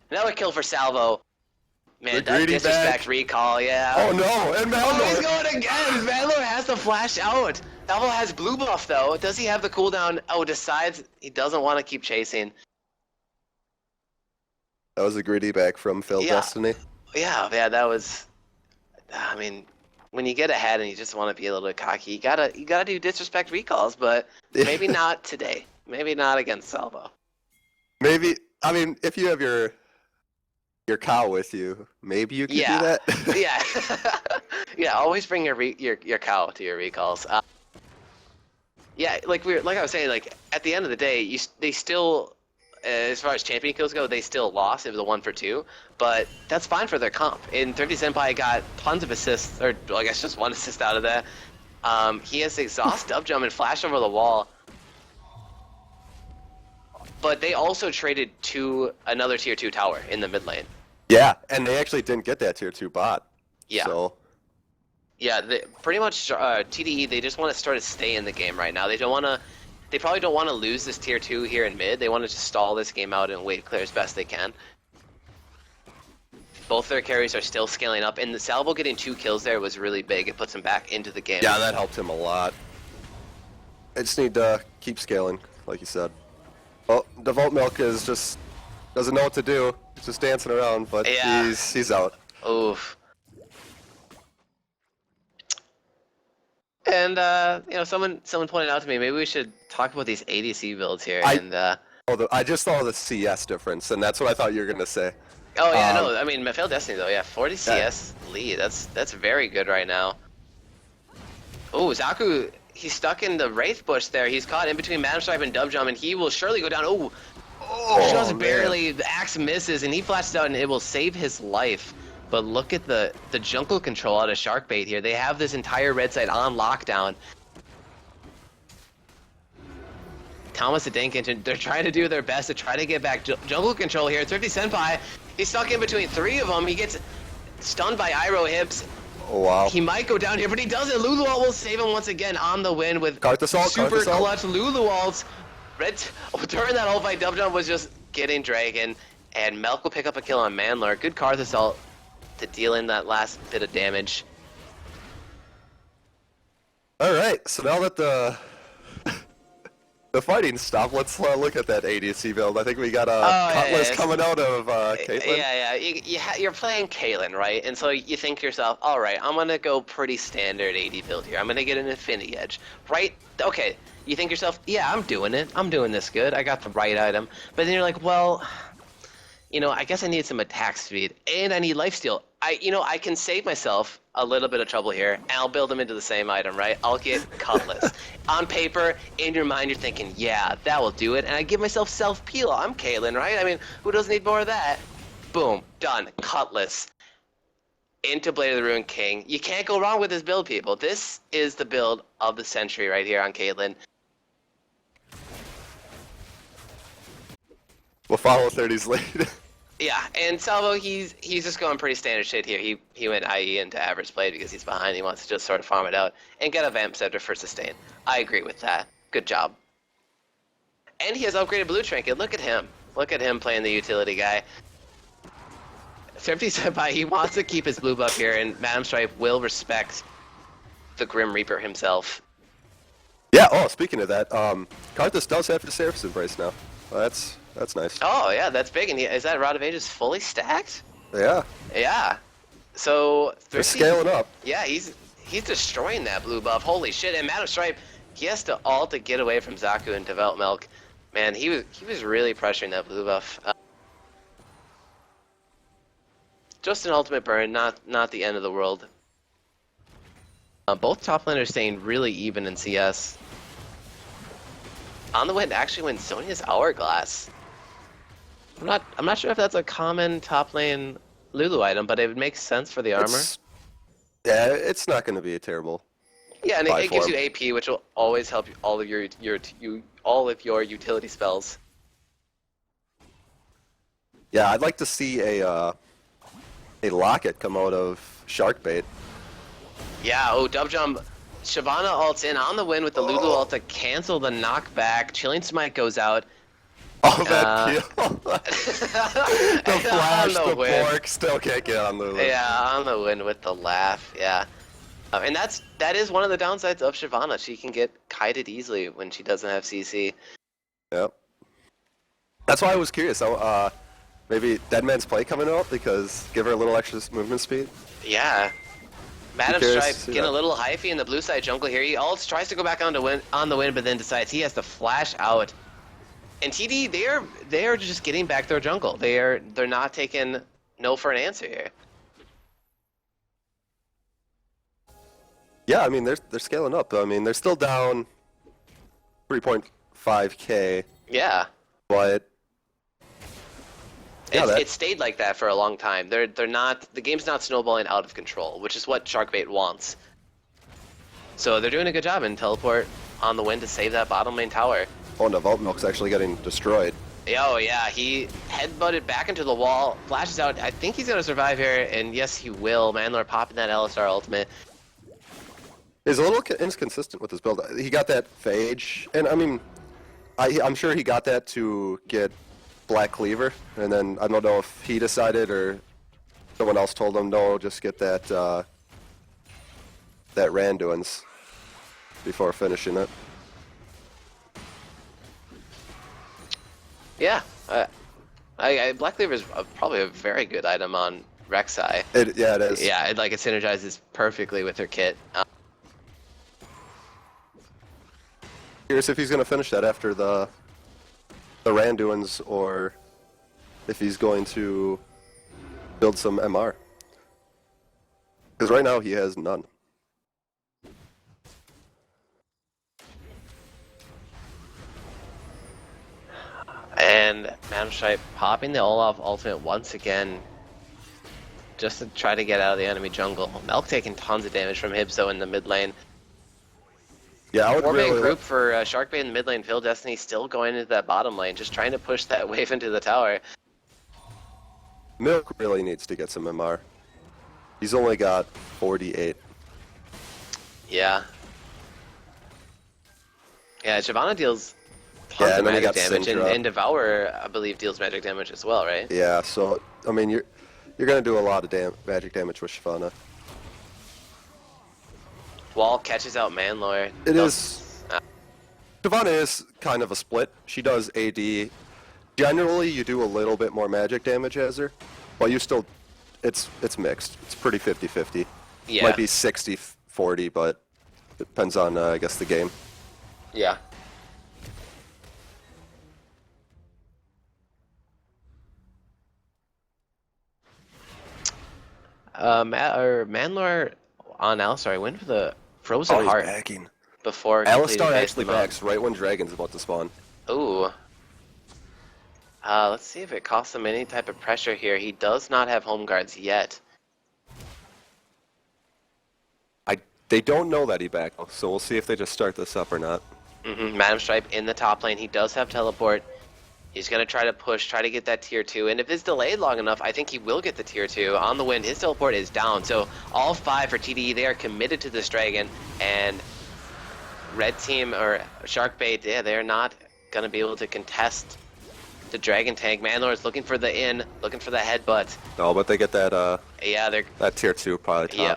Another kill for Salvo. Man, The that greedy disrespect back. recall, yeah. Oh no, and Oh, he's Malnor. going again. Mandler has to flash out. Salvo has blue buff, though. Does he have the cooldown? Oh, decides he doesn't want to keep chasing. That was a greedy back from Phil Yeah. Destiny. Yeah, that was. I mean, when you get ahead and you just want to be a little bit cocky, you gotta do disrespect recalls, but maybe not today. Maybe not against Salvo. Maybe, I mean, if you have your cow with you, maybe you could do that. Yeah, yeah. Always bring your cow to your recalls. Yeah, like I was saying, like at the end of the day, they still, as far as champion kills go, they still lost. It was a 1 for 2, but that's fine for their comp. And 30 Senpai got tons of assists, or well, I guess just 1 assist out of that. He has exhaust, dub jump, and flash over the wall. But they also traded to another tier 2 tower in the mid lane. Yeah, and they actually didn't get that tier 2 bot. Yeah. So, Yeah, pretty much TDE, they just want to sort of stay in the game right now. They probably don't want to lose this tier 2 here in mid. They want to just stall this game out and wait clear as best they can. Both their carries are still scaling up, and the Salvo getting 2 kills there was really big. It puts him back into the game. yeah, that helped him a lot. I just need to keep scaling, like you said. Well, Devout Milk is just doesn't know what to do. He's just dancing around, but Yeah. he's out. Oof. And someone pointed out to me, maybe we should talk about these ADC builds here. I just saw the CS difference, and that's what I thought you were gonna say. Oh yeah, no, I mean, Failed Destiny though, yeah, 40 CS lead, that's very good right now. Oh, Zaku, he's stuck in the Wraith bush there. He's caught in between Madam Stripe and Dub Jump, and he will surely go down. Oh, just barely. The axe misses, and he flashes out, and it will save his life. But look at the jungle control out of Sharkbait here. They have this entire red side on lockdown. Thomas the Dank Engine, they're trying to do their best to try to get back jungle control here. Thrifty Senpai, he's stuck in between 3 of them. He gets stunned by Iroh Hips. Oh, wow. He might go down here, but he doesn't. Lulu Ult will save him once again on the win with super Karthus ult. clutch Lulu Ults. During that ult fight, Dub Jump was just getting Dragon, and Melk will pick up a kill on Manlord. Good Karthus ult to deal in that last bit of damage. All right, so now that the fighting stopped, let's look at that ADC build. I think we got a Cutlass coming out of Caitlyn. Yeah. You're playing Caitlyn, right? And so you think to yourself, all right, I'm going to go pretty standard AD build here. I'm going to get an Infinity Edge, right? Okay, you think to yourself, yeah, I'm doing it. I'm doing this good. I got the right item. But then you're like, well, I guess I need some attack speed, and I need lifesteal. I can save myself a little bit of trouble here, and I'll build them into the same item, right? I'll get Cutlass. On paper, in your mind, you're thinking, yeah, that will do it, and I give myself self-peel. I'm Caitlyn, right? I mean, who doesn't need more of that? Boom, done, Cutlass. Into Blade of the Ruined King. You can't go wrong with this build, people. This is the build of the century right here on Caitlyn. We'll follow 30's lead. Yeah, and Salvo, he's just going pretty standard shit here. He went IE into average play because he's behind. He wants to just sort of farm it out and get a Vamp Scepter for sustain. I agree with that. Good job. And he has upgraded Blue Trinket. Look at him. Look at him playing the utility guy. Thrifty Senpai, he wants to keep his blue buff here, and Madam Stripe will respect the Grim Reaper himself. Yeah, speaking of that, Karthus does have the Seraph's Embrace now. Well, that's nice. Oh, yeah, that's big. And is that Rod of Ages fully stacked? Yeah. Yeah. So they're scaling up. Yeah, he's destroying that blue buff. Holy shit! And Madam Stripe, he has to ult to get away from Zaku and develop Milk. Man, he was really pressuring that blue buff. Just an ultimate burn, not the end of the world. Both top laners staying really even in CS. On the win actually wins Sonya's Hourglass. I'm not sure if that's a common top lane Lulu item, but it would make sense for the armor. It's not going to be a terrible. Yeah, and it gives you AP, which will always help you, all of your utility spells. Yeah, I'd like to see a Locket come out of Sharkbait. Yeah, Dub Jump. Shyvana ults in on the win with the Lulu ult to cancel the knockback. Chilling Smite goes out. Oh, that kill. The flash, the pork, still can't get on Lulu. Yeah, on the win with the laugh, yeah. And that is one of the downsides of Shyvana. She can get kited easily when she doesn't have CC. Yep. That's why I was curious. Maybe Dead Man's Play coming out, because give her a little extra movement speed. Yeah. Madam Stripe getting a little hyphy in the blue side jungle here. He ults, tries to go back on the win, but then decides he has to flash out. And TDE, they are just getting back their jungle. They're not taking no for an answer here. Yeah, I mean they're scaling up. I mean they're still down 3.5k. Yeah. But yeah, it stayed like that for a long time. They're not, the game's not snowballing out of control, which is what Sharkbait wants. So they're doing a good job in teleport on the win to save that bottom lane tower. Oh, no, Vault Milk's actually getting destroyed. Oh yeah, he headbutted back into the wall, flashes out. I think he's gonna survive here, and yes, he will. Manlord popping that LSR ultimate. He's a little inconsistent with his build. He got that Phage, and I mean, I'm sure he got that to get Black Cleaver, and then I don't know if he decided or someone else told him, no, just get that Randuin's before finishing it. Yeah, Black Cleaver is probably a very good item on Rek'Sai. Yeah, it is. Yeah, it synergizes perfectly with her kit. Curious if he's going to finish that after the Randuin's, or if he's going to build some MR. Because right now he has none. And Madam Stripe popping the Olaf ultimate once again, just to try to get out of the enemy jungle. Melk taking tons of damage from Hibso in the mid lane. Yeah, I would Four-man really group for Sharkbait in the mid lane. Phil Destiny still going into that bottom lane, just trying to push that wave into the tower. Milk really needs to get some MR. He's only got 48. Yeah. Yeah, Shyvana deals tons of magic damage, and Devour, I believe, deals magic damage as well, right? Yeah, so, I mean, you're going to do a lot of magic damage with Shyvana. Wall catches out Manlore. It is... Shyvana is kind of a split. She does AD. Generally, you do a little bit more magic damage as her, but you still... It's mixed. It's pretty 50-50. Yeah. Might be 60-40, but it depends on, I guess, the game. Yeah. Manlore on Alistar went for the Frozen Heart backing. before Alistar actually backs right when Dragon's about to spawn. Ooh. Let's see if it costs him any type of pressure here. He does not have home guards yet. They don't know that he backed, so we'll see if they just start this up or not. Madam Stripe in the top lane. He does have teleport. He's going to try to push, try to get that tier 2. And if it's delayed long enough, I think he will get the tier 2. On the wind, his teleport is down. So all 5 for TDE, they are committed to this dragon. And red team, or Sharkbait, yeah, they're not going to be able to contest the dragon tank. Manlore's looking for the in, looking for the headbutt. No, but they get that, yeah, they're... that tier 2 probably top. Yeah.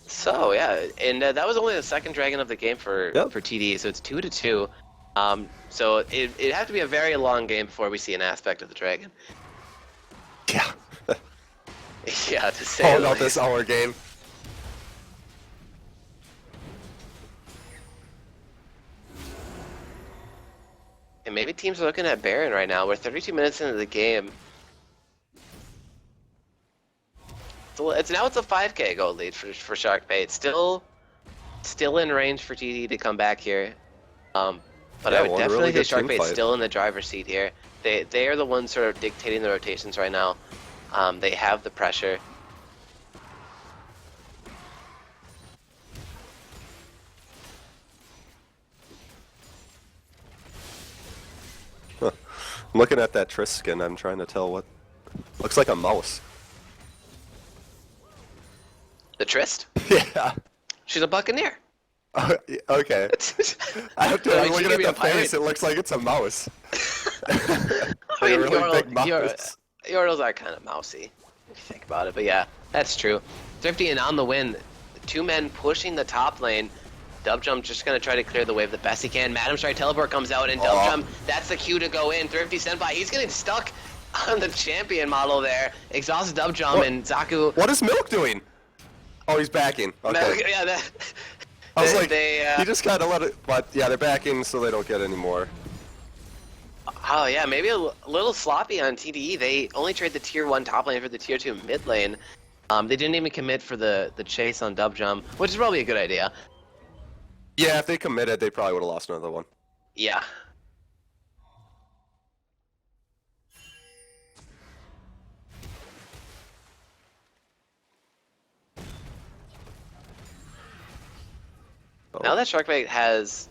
So yeah, and that was only the second dragon of the game for TDE, so it's 2-2. So it'd have to be a very long game before we see an aspect of the dragon. Yeah. Yeah, to say Hold out this hour game. And maybe teams are looking at Baron right now. We're 32 minutes into the game. It's a 5k gold lead for Sharkbait. Still in range for TD to come back here. But yeah, I would definitely really say Sharkbait's still in the driver's seat here. They are the ones sort of dictating the rotations right now. They have the pressure. Huh. I'm looking at that Triss skin. I'm trying to tell what looks like a mouse. The Trist? Yeah. She's a buccaneer. Okay. I have to look at the face. It looks like it's a mouse. I mean, really big mouse. Yordles are kind of mousy, if you think about it. But yeah, that's true. Thrifty and on the win. 2 men pushing the top lane. Dubjump just going to try to clear the wave the best he can. Madam Strike teleport comes out, and Dubjump, that's the cue to go in. Thrifty senpai, he's getting stuck on the champion model there. Exhausted Dubjump, and Zaku... What is Milk doing? Oh, he's backing. Okay. Yeah, I was like, he just kind of let it, but yeah, they're backing so they don't get any more. Oh yeah, maybe a little sloppy on TDE. They only trade the tier 1 top lane for the tier 2 mid lane. They didn't even commit for the chase on Dubjump, which is probably a good idea. Yeah, if they committed, they probably would have lost another one. Yeah. Now that Sharkbait has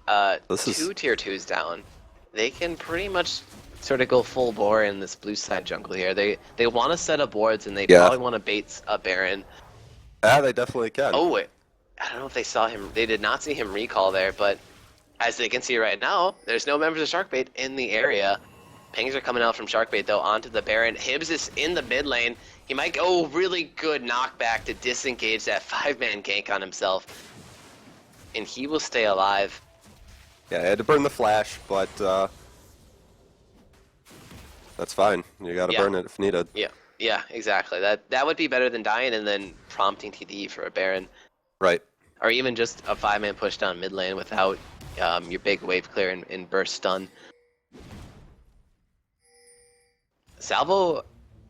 2 tier 2s down, they can pretty much sort of go full bore in this blue side jungle here. They want to set up wards, and they probably want to bait a Baron. Yeah, they definitely can. Oh wait, I don't know if they saw him. They did not see him recall there, but as they can see right now, there's no members of Sharkbait in the area. Pings are coming out from Sharkbait though onto the Baron. Hibbs is in the mid lane. He might go really good knockback to disengage that 5-man gank on himself. And he will stay alive. Yeah, I had to burn the flash, but that's fine. You gotta burn it if needed. Yeah, exactly. That would be better than dying and then prompting TDE for a Baron. Right. Or even just a 5-man push down mid lane without your big wave clear and burst stun. Salvo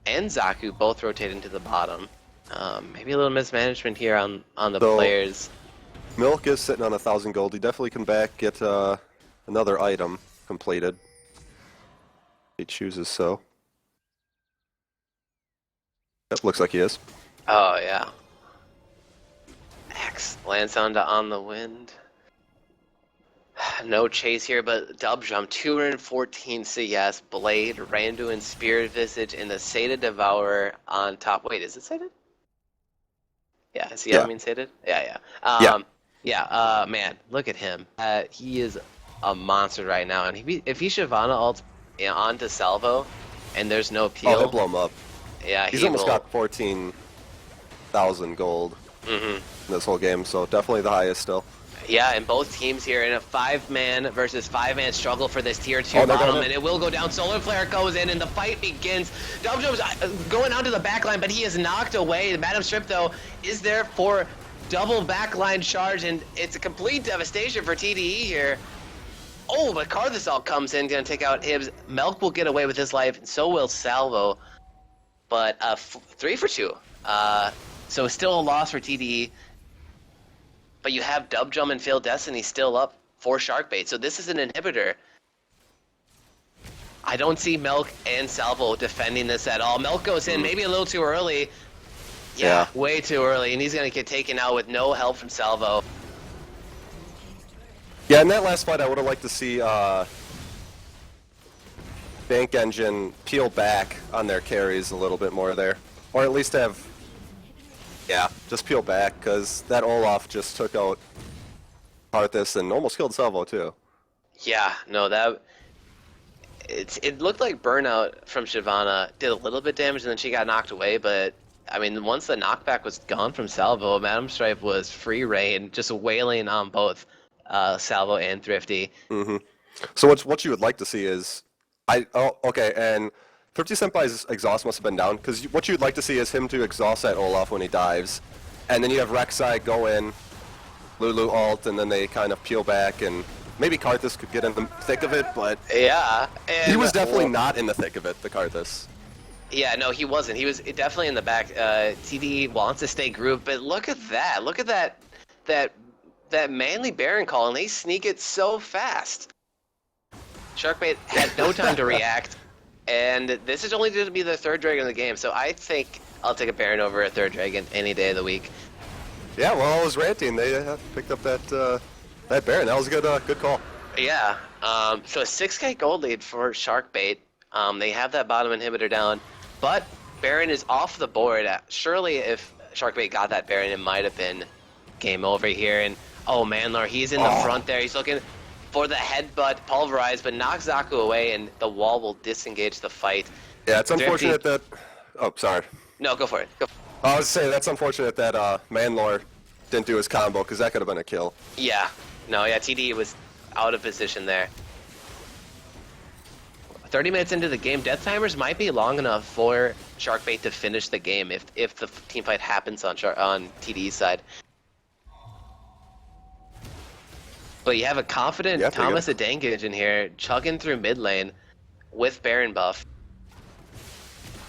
and Zaku both rotate into the bottom. Maybe a little mismanagement here on the players. Milk is sitting on 1,000 gold. He definitely can get another item completed. He chooses so. Yep, looks like he is. Oh, yeah. Axe lands on the wind. No chase here, but dub jump 214 CS, Blade, Randuin, Spirit Visage, and the Sated Devourer on top. Wait, is it Sated? Yeah, is he Yeah. I mean Sated? Yeah. Man, look at him. He is a monster right now, and if he Shyvana ults onto Salvo, and there's no peel. Oh, he'll blow him up. Yeah, He's almost got 14,000 gold in this whole game, so definitely the highest still. Yeah, and both teams here in a 5-man versus 5-man struggle for this tier 2 bottom, and it will go down. Solar Flare goes in, and the fight begins. Dubjum's going onto the backline, but he is knocked away. The Madam Strip, though, is there for double backline charge, and it's a complete devastation for TDE here. Oh, but Karthasal comes in, gonna take out Hibbs. Melk will get away with his life, and so will Salvo. But 3 for 2. So still a loss for TDE. But you have Dubjum and Failed Destiny still up for Sharkbait, so this is an inhibitor. I don't see Melk and Salvo defending this at all. Melk goes in maybe a little too early. Yeah, way too early, and he's going to get taken out with no help from Salvo. Yeah, in that last fight, I would have liked to see Bank Engine peel back on their carries a little bit more there. Or at least have... Yeah, just peel back, because that Olaf just took out Arthas and almost killed Salvo, too. Yeah, no, it looked like Burnout from Shyvana did a little bit damage, and then she got knocked away, but, I mean, once the knockback was gone from Salvo, Madam Stripe was free reign, just wailing on both Salvo and Thrifty. So what you would like to see is... okay, and... Thrifty Senpai's exhaust must have been down, because what you'd like to see is him to exhaust that Olaf when he dives, and then you have Rek'Sai go in, Lulu ult, and then they kind of peel back, and maybe Karthus could get in the thick of it, but... Yeah, and he was definitely not in the thick of it, the Karthus. Yeah, no, he wasn't. He was definitely in the back. TD wants to stay grouped, but look at that. Look at that manly Baron call, and they sneak it so fast. Sharkbait had no time to react. And this is only going to be the 3rd Dragon in the game, so I think I'll take a Baron over a 3rd Dragon any day of the week. Yeah, well, I was ranting. They picked up that Baron. That was a good call. Yeah, so a 6k gold lead for Sharkbait. They have that bottom inhibitor down, but Baron is off the board. Surely if Sharkbait got that Baron, it might have been game over here. And, oh, Manlor, he's in the front there. He's looking... for the headbutt, pulverize, but knocks Zaku away, and the wall will disengage the fight. Yeah, it's unfortunate that... Oh, sorry. No, go for it. Go. I was saying that's unfortunate that Manlor didn't do his combo, because that could have been a kill. Yeah. No, yeah, TD was out of position there. 30 minutes into the game, death timers might be long enough for Sharkbait to finish the game if the team fight happens on TD's side. But you have a confident Thomas Adangage in here, chugging through mid lane with Baron buff.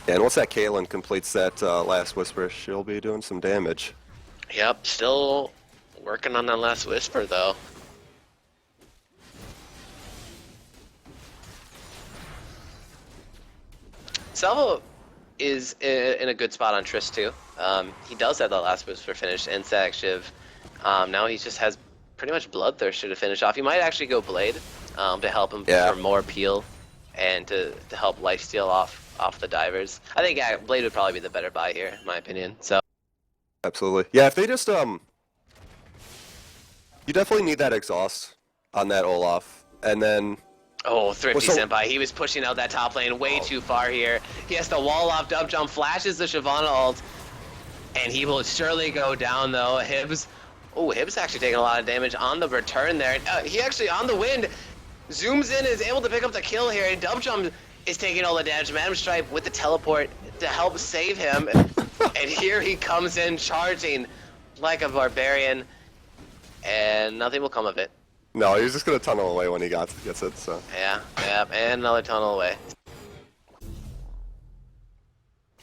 Yeah, and once that Caitlyn completes that last Whisper, she'll be doing some damage. Yep, still working on that last Whisper, though. Salvo is in a good spot on Triss, too. He does have that last Whisper finished, and Sack Shiv. Now he just has pretty much Bloodthirster to finish off. He might actually go Blade to help him for more peel and to help lifesteal off the divers. I think Blade would probably be the better buy here, in my opinion. So absolutely, yeah. If they just you definitely need that exhaust on that Olaf, and then Thrifty Senpai, he was pushing out that top lane way too far here. He has to wall off Dub Jump, flashes the Shyvana ult, and he will surely go down though. Hibbs. Oh, Hibbs actually taking a lot of damage on the return there. He actually, on the wind, zooms in, is able to pick up the kill here, and Dubjump is taking all the damage. Madam Stripe with the teleport to help save him. And here he comes in charging like a barbarian, and nothing will come of it. No, he's just going to tunnel away when he gets it, so. Yeah, and another tunnel away.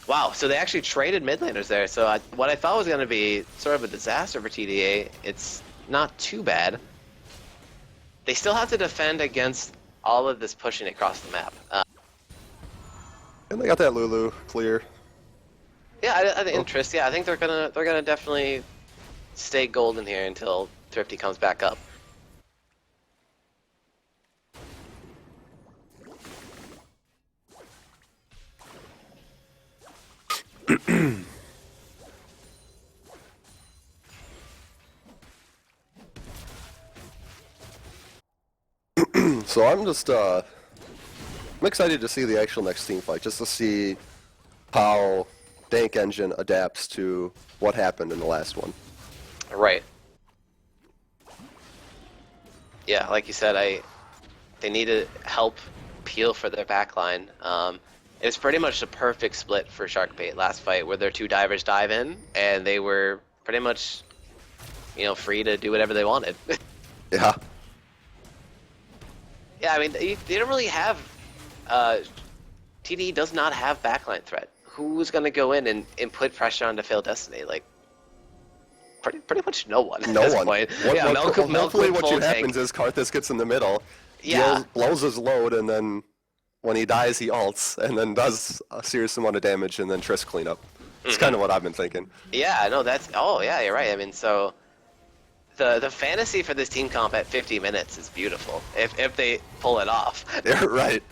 Wow, so they actually traded mid laners there. So what I thought was going to be sort of a disaster for TDA, it's not too bad. They still have to defend against all of this pushing across the map. And they got that Lulu clear. Yeah, I think interest. Yeah, I think they're gonna definitely stay golden here until Thrifty comes back up. So I'm just I'm excited to see the actual next team fight, just to see how Dank Engine adapts to what happened in the last one. Right. Yeah, like you said, they need to help peel for their backline. It's pretty much the perfect split for Sharkbait last fight, where their two divers dive in, and they were pretty much, free to do whatever they wanted. Yeah. Yeah, I mean, they don't really have. TDE does not have backline threat. Who's gonna go in and put pressure on to fail Destiny? Like, pretty much no one at this point. Hopefully what happens is Karthus gets in the middle, blows his load, and then when he dies, he ults, and then does a serious amount of damage, and then Triss cleanup. It's kind of what I've been thinking. Yeah, no, yeah, you're right. I mean, so the fantasy for this team comp at 50 minutes is beautiful if they pull it off. Yeah, right.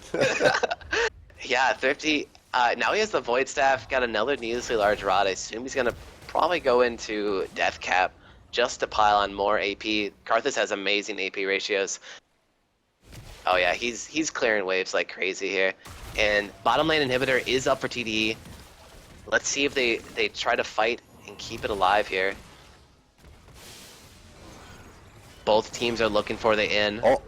Yeah, Thrifty. Now he has the Void Staff, got another needlessly large rod. I assume he's gonna probably go into Death Cap just to pile on more AP. Karthus has amazing AP ratios. Oh yeah, he's clearing waves like crazy here. And bottom lane inhibitor is up for TDE. Let's see if they try to fight and keep it alive here. Both teams are looking for the in. Oh.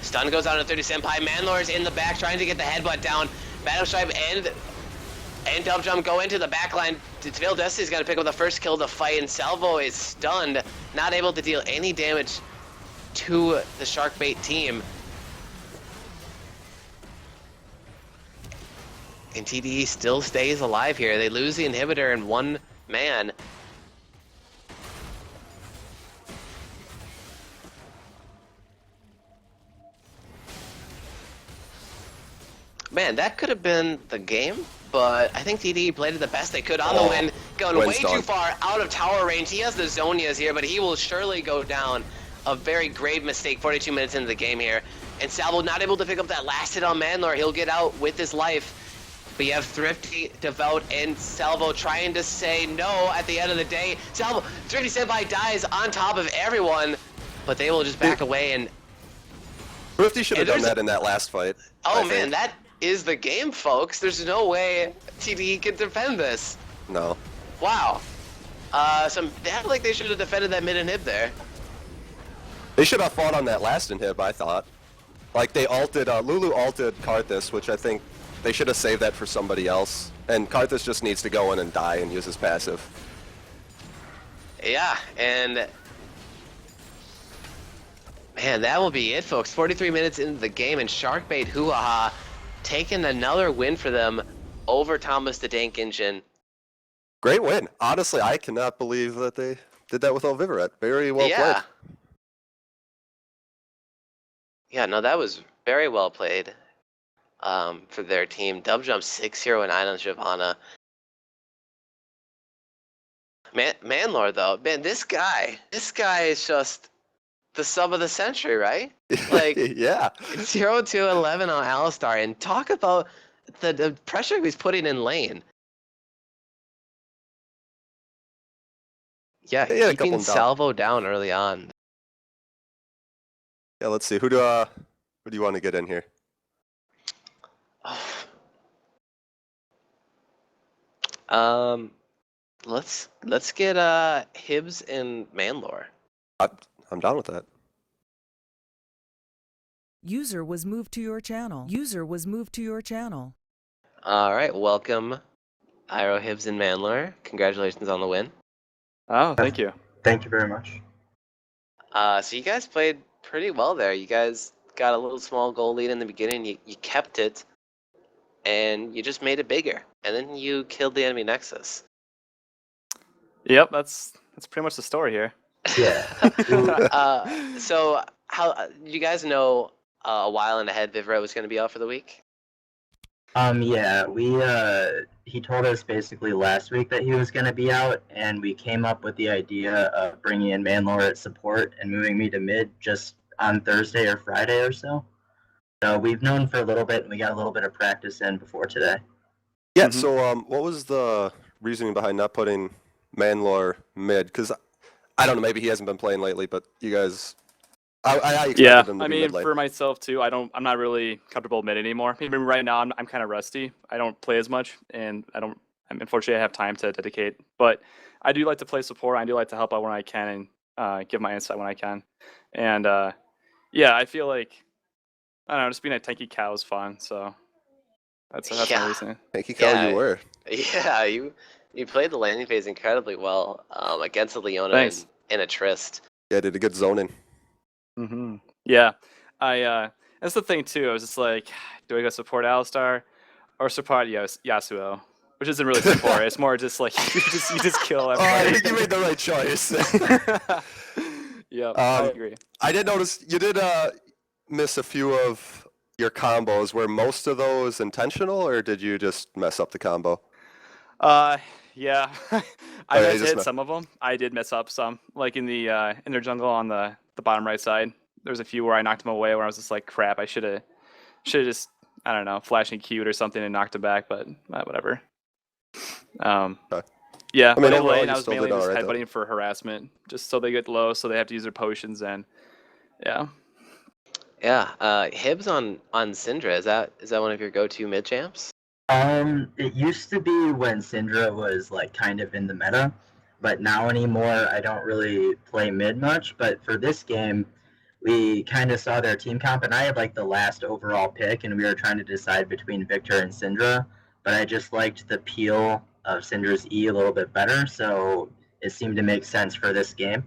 Stun goes out to 30 Senpai. Manlor's in the back trying to get the headbutt down. Madam Stripe and Dub Jump go into the backline. Veil Destiny's got to pick up the first kill of the fight, and Salvo is stunned, not able to deal any damage to the Sharkbait team. And TDE still stays alive here. They lose the inhibitor in one man. Man, that could have been the game, but I think TDE played it the best they could on the win, going way too far out of tower range. He has the Zonias here, but he will surely go down. A very grave mistake 42 minutes into the game here. And Salvo not able to pick up that last hit on Manlor. He'll get out with his life. But you have Thrifty, Devout, and Salvo trying to say no at the end of the day. Salvo, Thrifty Senpai dies on top of everyone, but they will just back away. And Thrifty should have done that in that last fight. Oh man, that is the game, folks. There's no way TDE can defend this. No. Wow. They act like they should have defended that mid inhib there. They should have fought on that last inhib, I thought. Like, they ulted, Lulu ulted Karthus, which I think they should have saved that for somebody else. And Karthus just needs to go in and die and use his passive. Yeah, and man, that will be it, folks. 43 minutes into the game, and Sharkbait HooHa taking another win for them over Thomas the Dank Engine. Great win. Honestly, I cannot believe that they did that without Vivaret. Very well played. Yeah, no, that was very well played for their team. Dub Jump 6-0 and 9 on Shyvana. Manlor, though, man, this guy is just the sub of the century, right? Like, yeah. 0-11 on Alistar, and talk about the pressure he's putting in lane. Yeah, keeping Salvo down early on. Yeah, let's see. Who do you want to get in here? Let's get Hibbs and Manlor. I'm down with that. User was moved to your channel. User was moved to your channel. All right, welcome, Iro, Hibbs, and Manlor. Congratulations on the win. Oh, thank you. Thank you very much. So you guys played pretty well there. You guys got a little small goal lead in the beginning. You kept it, and you just made it bigger. And then you killed the enemy Nexus. Yep, that's pretty much the story here. Yeah. So how you guys know a while in ahead Vivre was going to be out for the week? Yeah, he told us basically last week that he was going to be out, and we came up with the idea of bringing in Manlore at support and moving me to mid just on Thursday or Friday or so. So we've known for a little bit, and we got a little bit of practice in before today. Yeah. Mhm. So what was the reasoning behind not putting Manlore mid? Because I don't know, maybe he hasn't been playing lately, but you guys, I expected Yeah, him to I be mean, mid lane. for myself too, I'm not really comfortable mid anymore. I mean, right now I'm kind of rusty. I don't play as much, and unfortunately I have time to dedicate. But I do like to play support. I do like to help out when I can and give my insight when I can. And yeah, I feel like I don't know, just being a tanky cow is fun. So that's my Yeah. reason. Thank you, Cal, Yeah. you were. Yeah, you played the landing phase incredibly well against the Leona Thanks. in a tryst. Yeah, did a good zoning. Yeah, that's the thing too. I was just like, do I go support Alistar or support Yasuo? Which isn't really support. It's more just like you just kill Oh, I everybody. think you made the right choice. Yep, I agree. I did notice you did miss a few of your combos. Were most of those intentional, or did you just mess up the combo? Yeah, I Oh, yeah, you meant to just hit me- some of them. I did mess up some, like in their jungle on the bottom right side. There was a few where I knocked them away where I was just like, crap, I should have just, I don't know, flashing Q'd or something and knocked him back, but whatever. Okay. Yeah, I mean, but in overall, lane you I was still mainly did just alright, though. headbutting for harassment, just so they get low, so they have to use their potions, and yeah. Yeah, Hibs on Syndra, is that one of your go-to mid champs? It used to be when Syndra was like kind of in the meta, but now anymore I don't really play mid much. But for this game, we kind of saw their team comp, and I had like the last overall pick, and we were trying to decide between Victor and Syndra. But I just liked the peel of Syndra's E a little bit better, so it seemed to make sense for this game.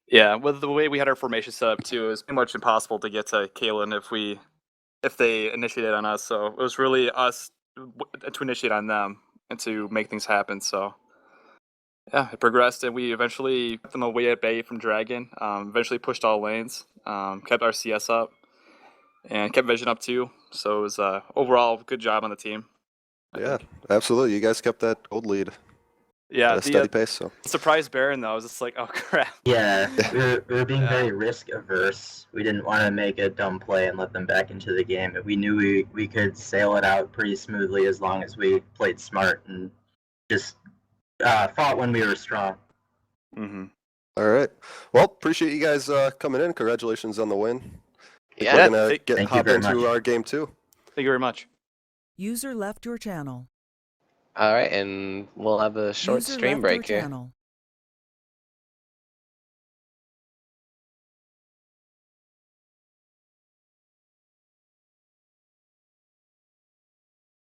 Yeah, with the way we had our formation set up too, it was pretty much impossible to get to Kaylin if they initiated on us. So it was really us to initiate on them and to make things happen. So yeah, it progressed, and we eventually kept them away at bay from Dragon. Eventually pushed all lanes, kept our CS up, and kept Vision up too. So it was overall good job on the team. I Yeah, think. absolutely. You guys kept that gold lead Yeah, at a steady pace. So surprise Baron though, I was just like, oh crap. Yeah, we were being Yeah. very risk averse. We didn't want to make a dumb play and let them back into the game. We knew we could sail it out pretty smoothly as long as we played smart and just fought when we were strong. Mm-hmm. all right. Well, appreciate you guys coming in. Congratulations on the win. Yeah. We're gonna thank you hop very into much. our game too. Thank you very much. User left your channel. All right, and we'll have a short User stream left your break here. channel.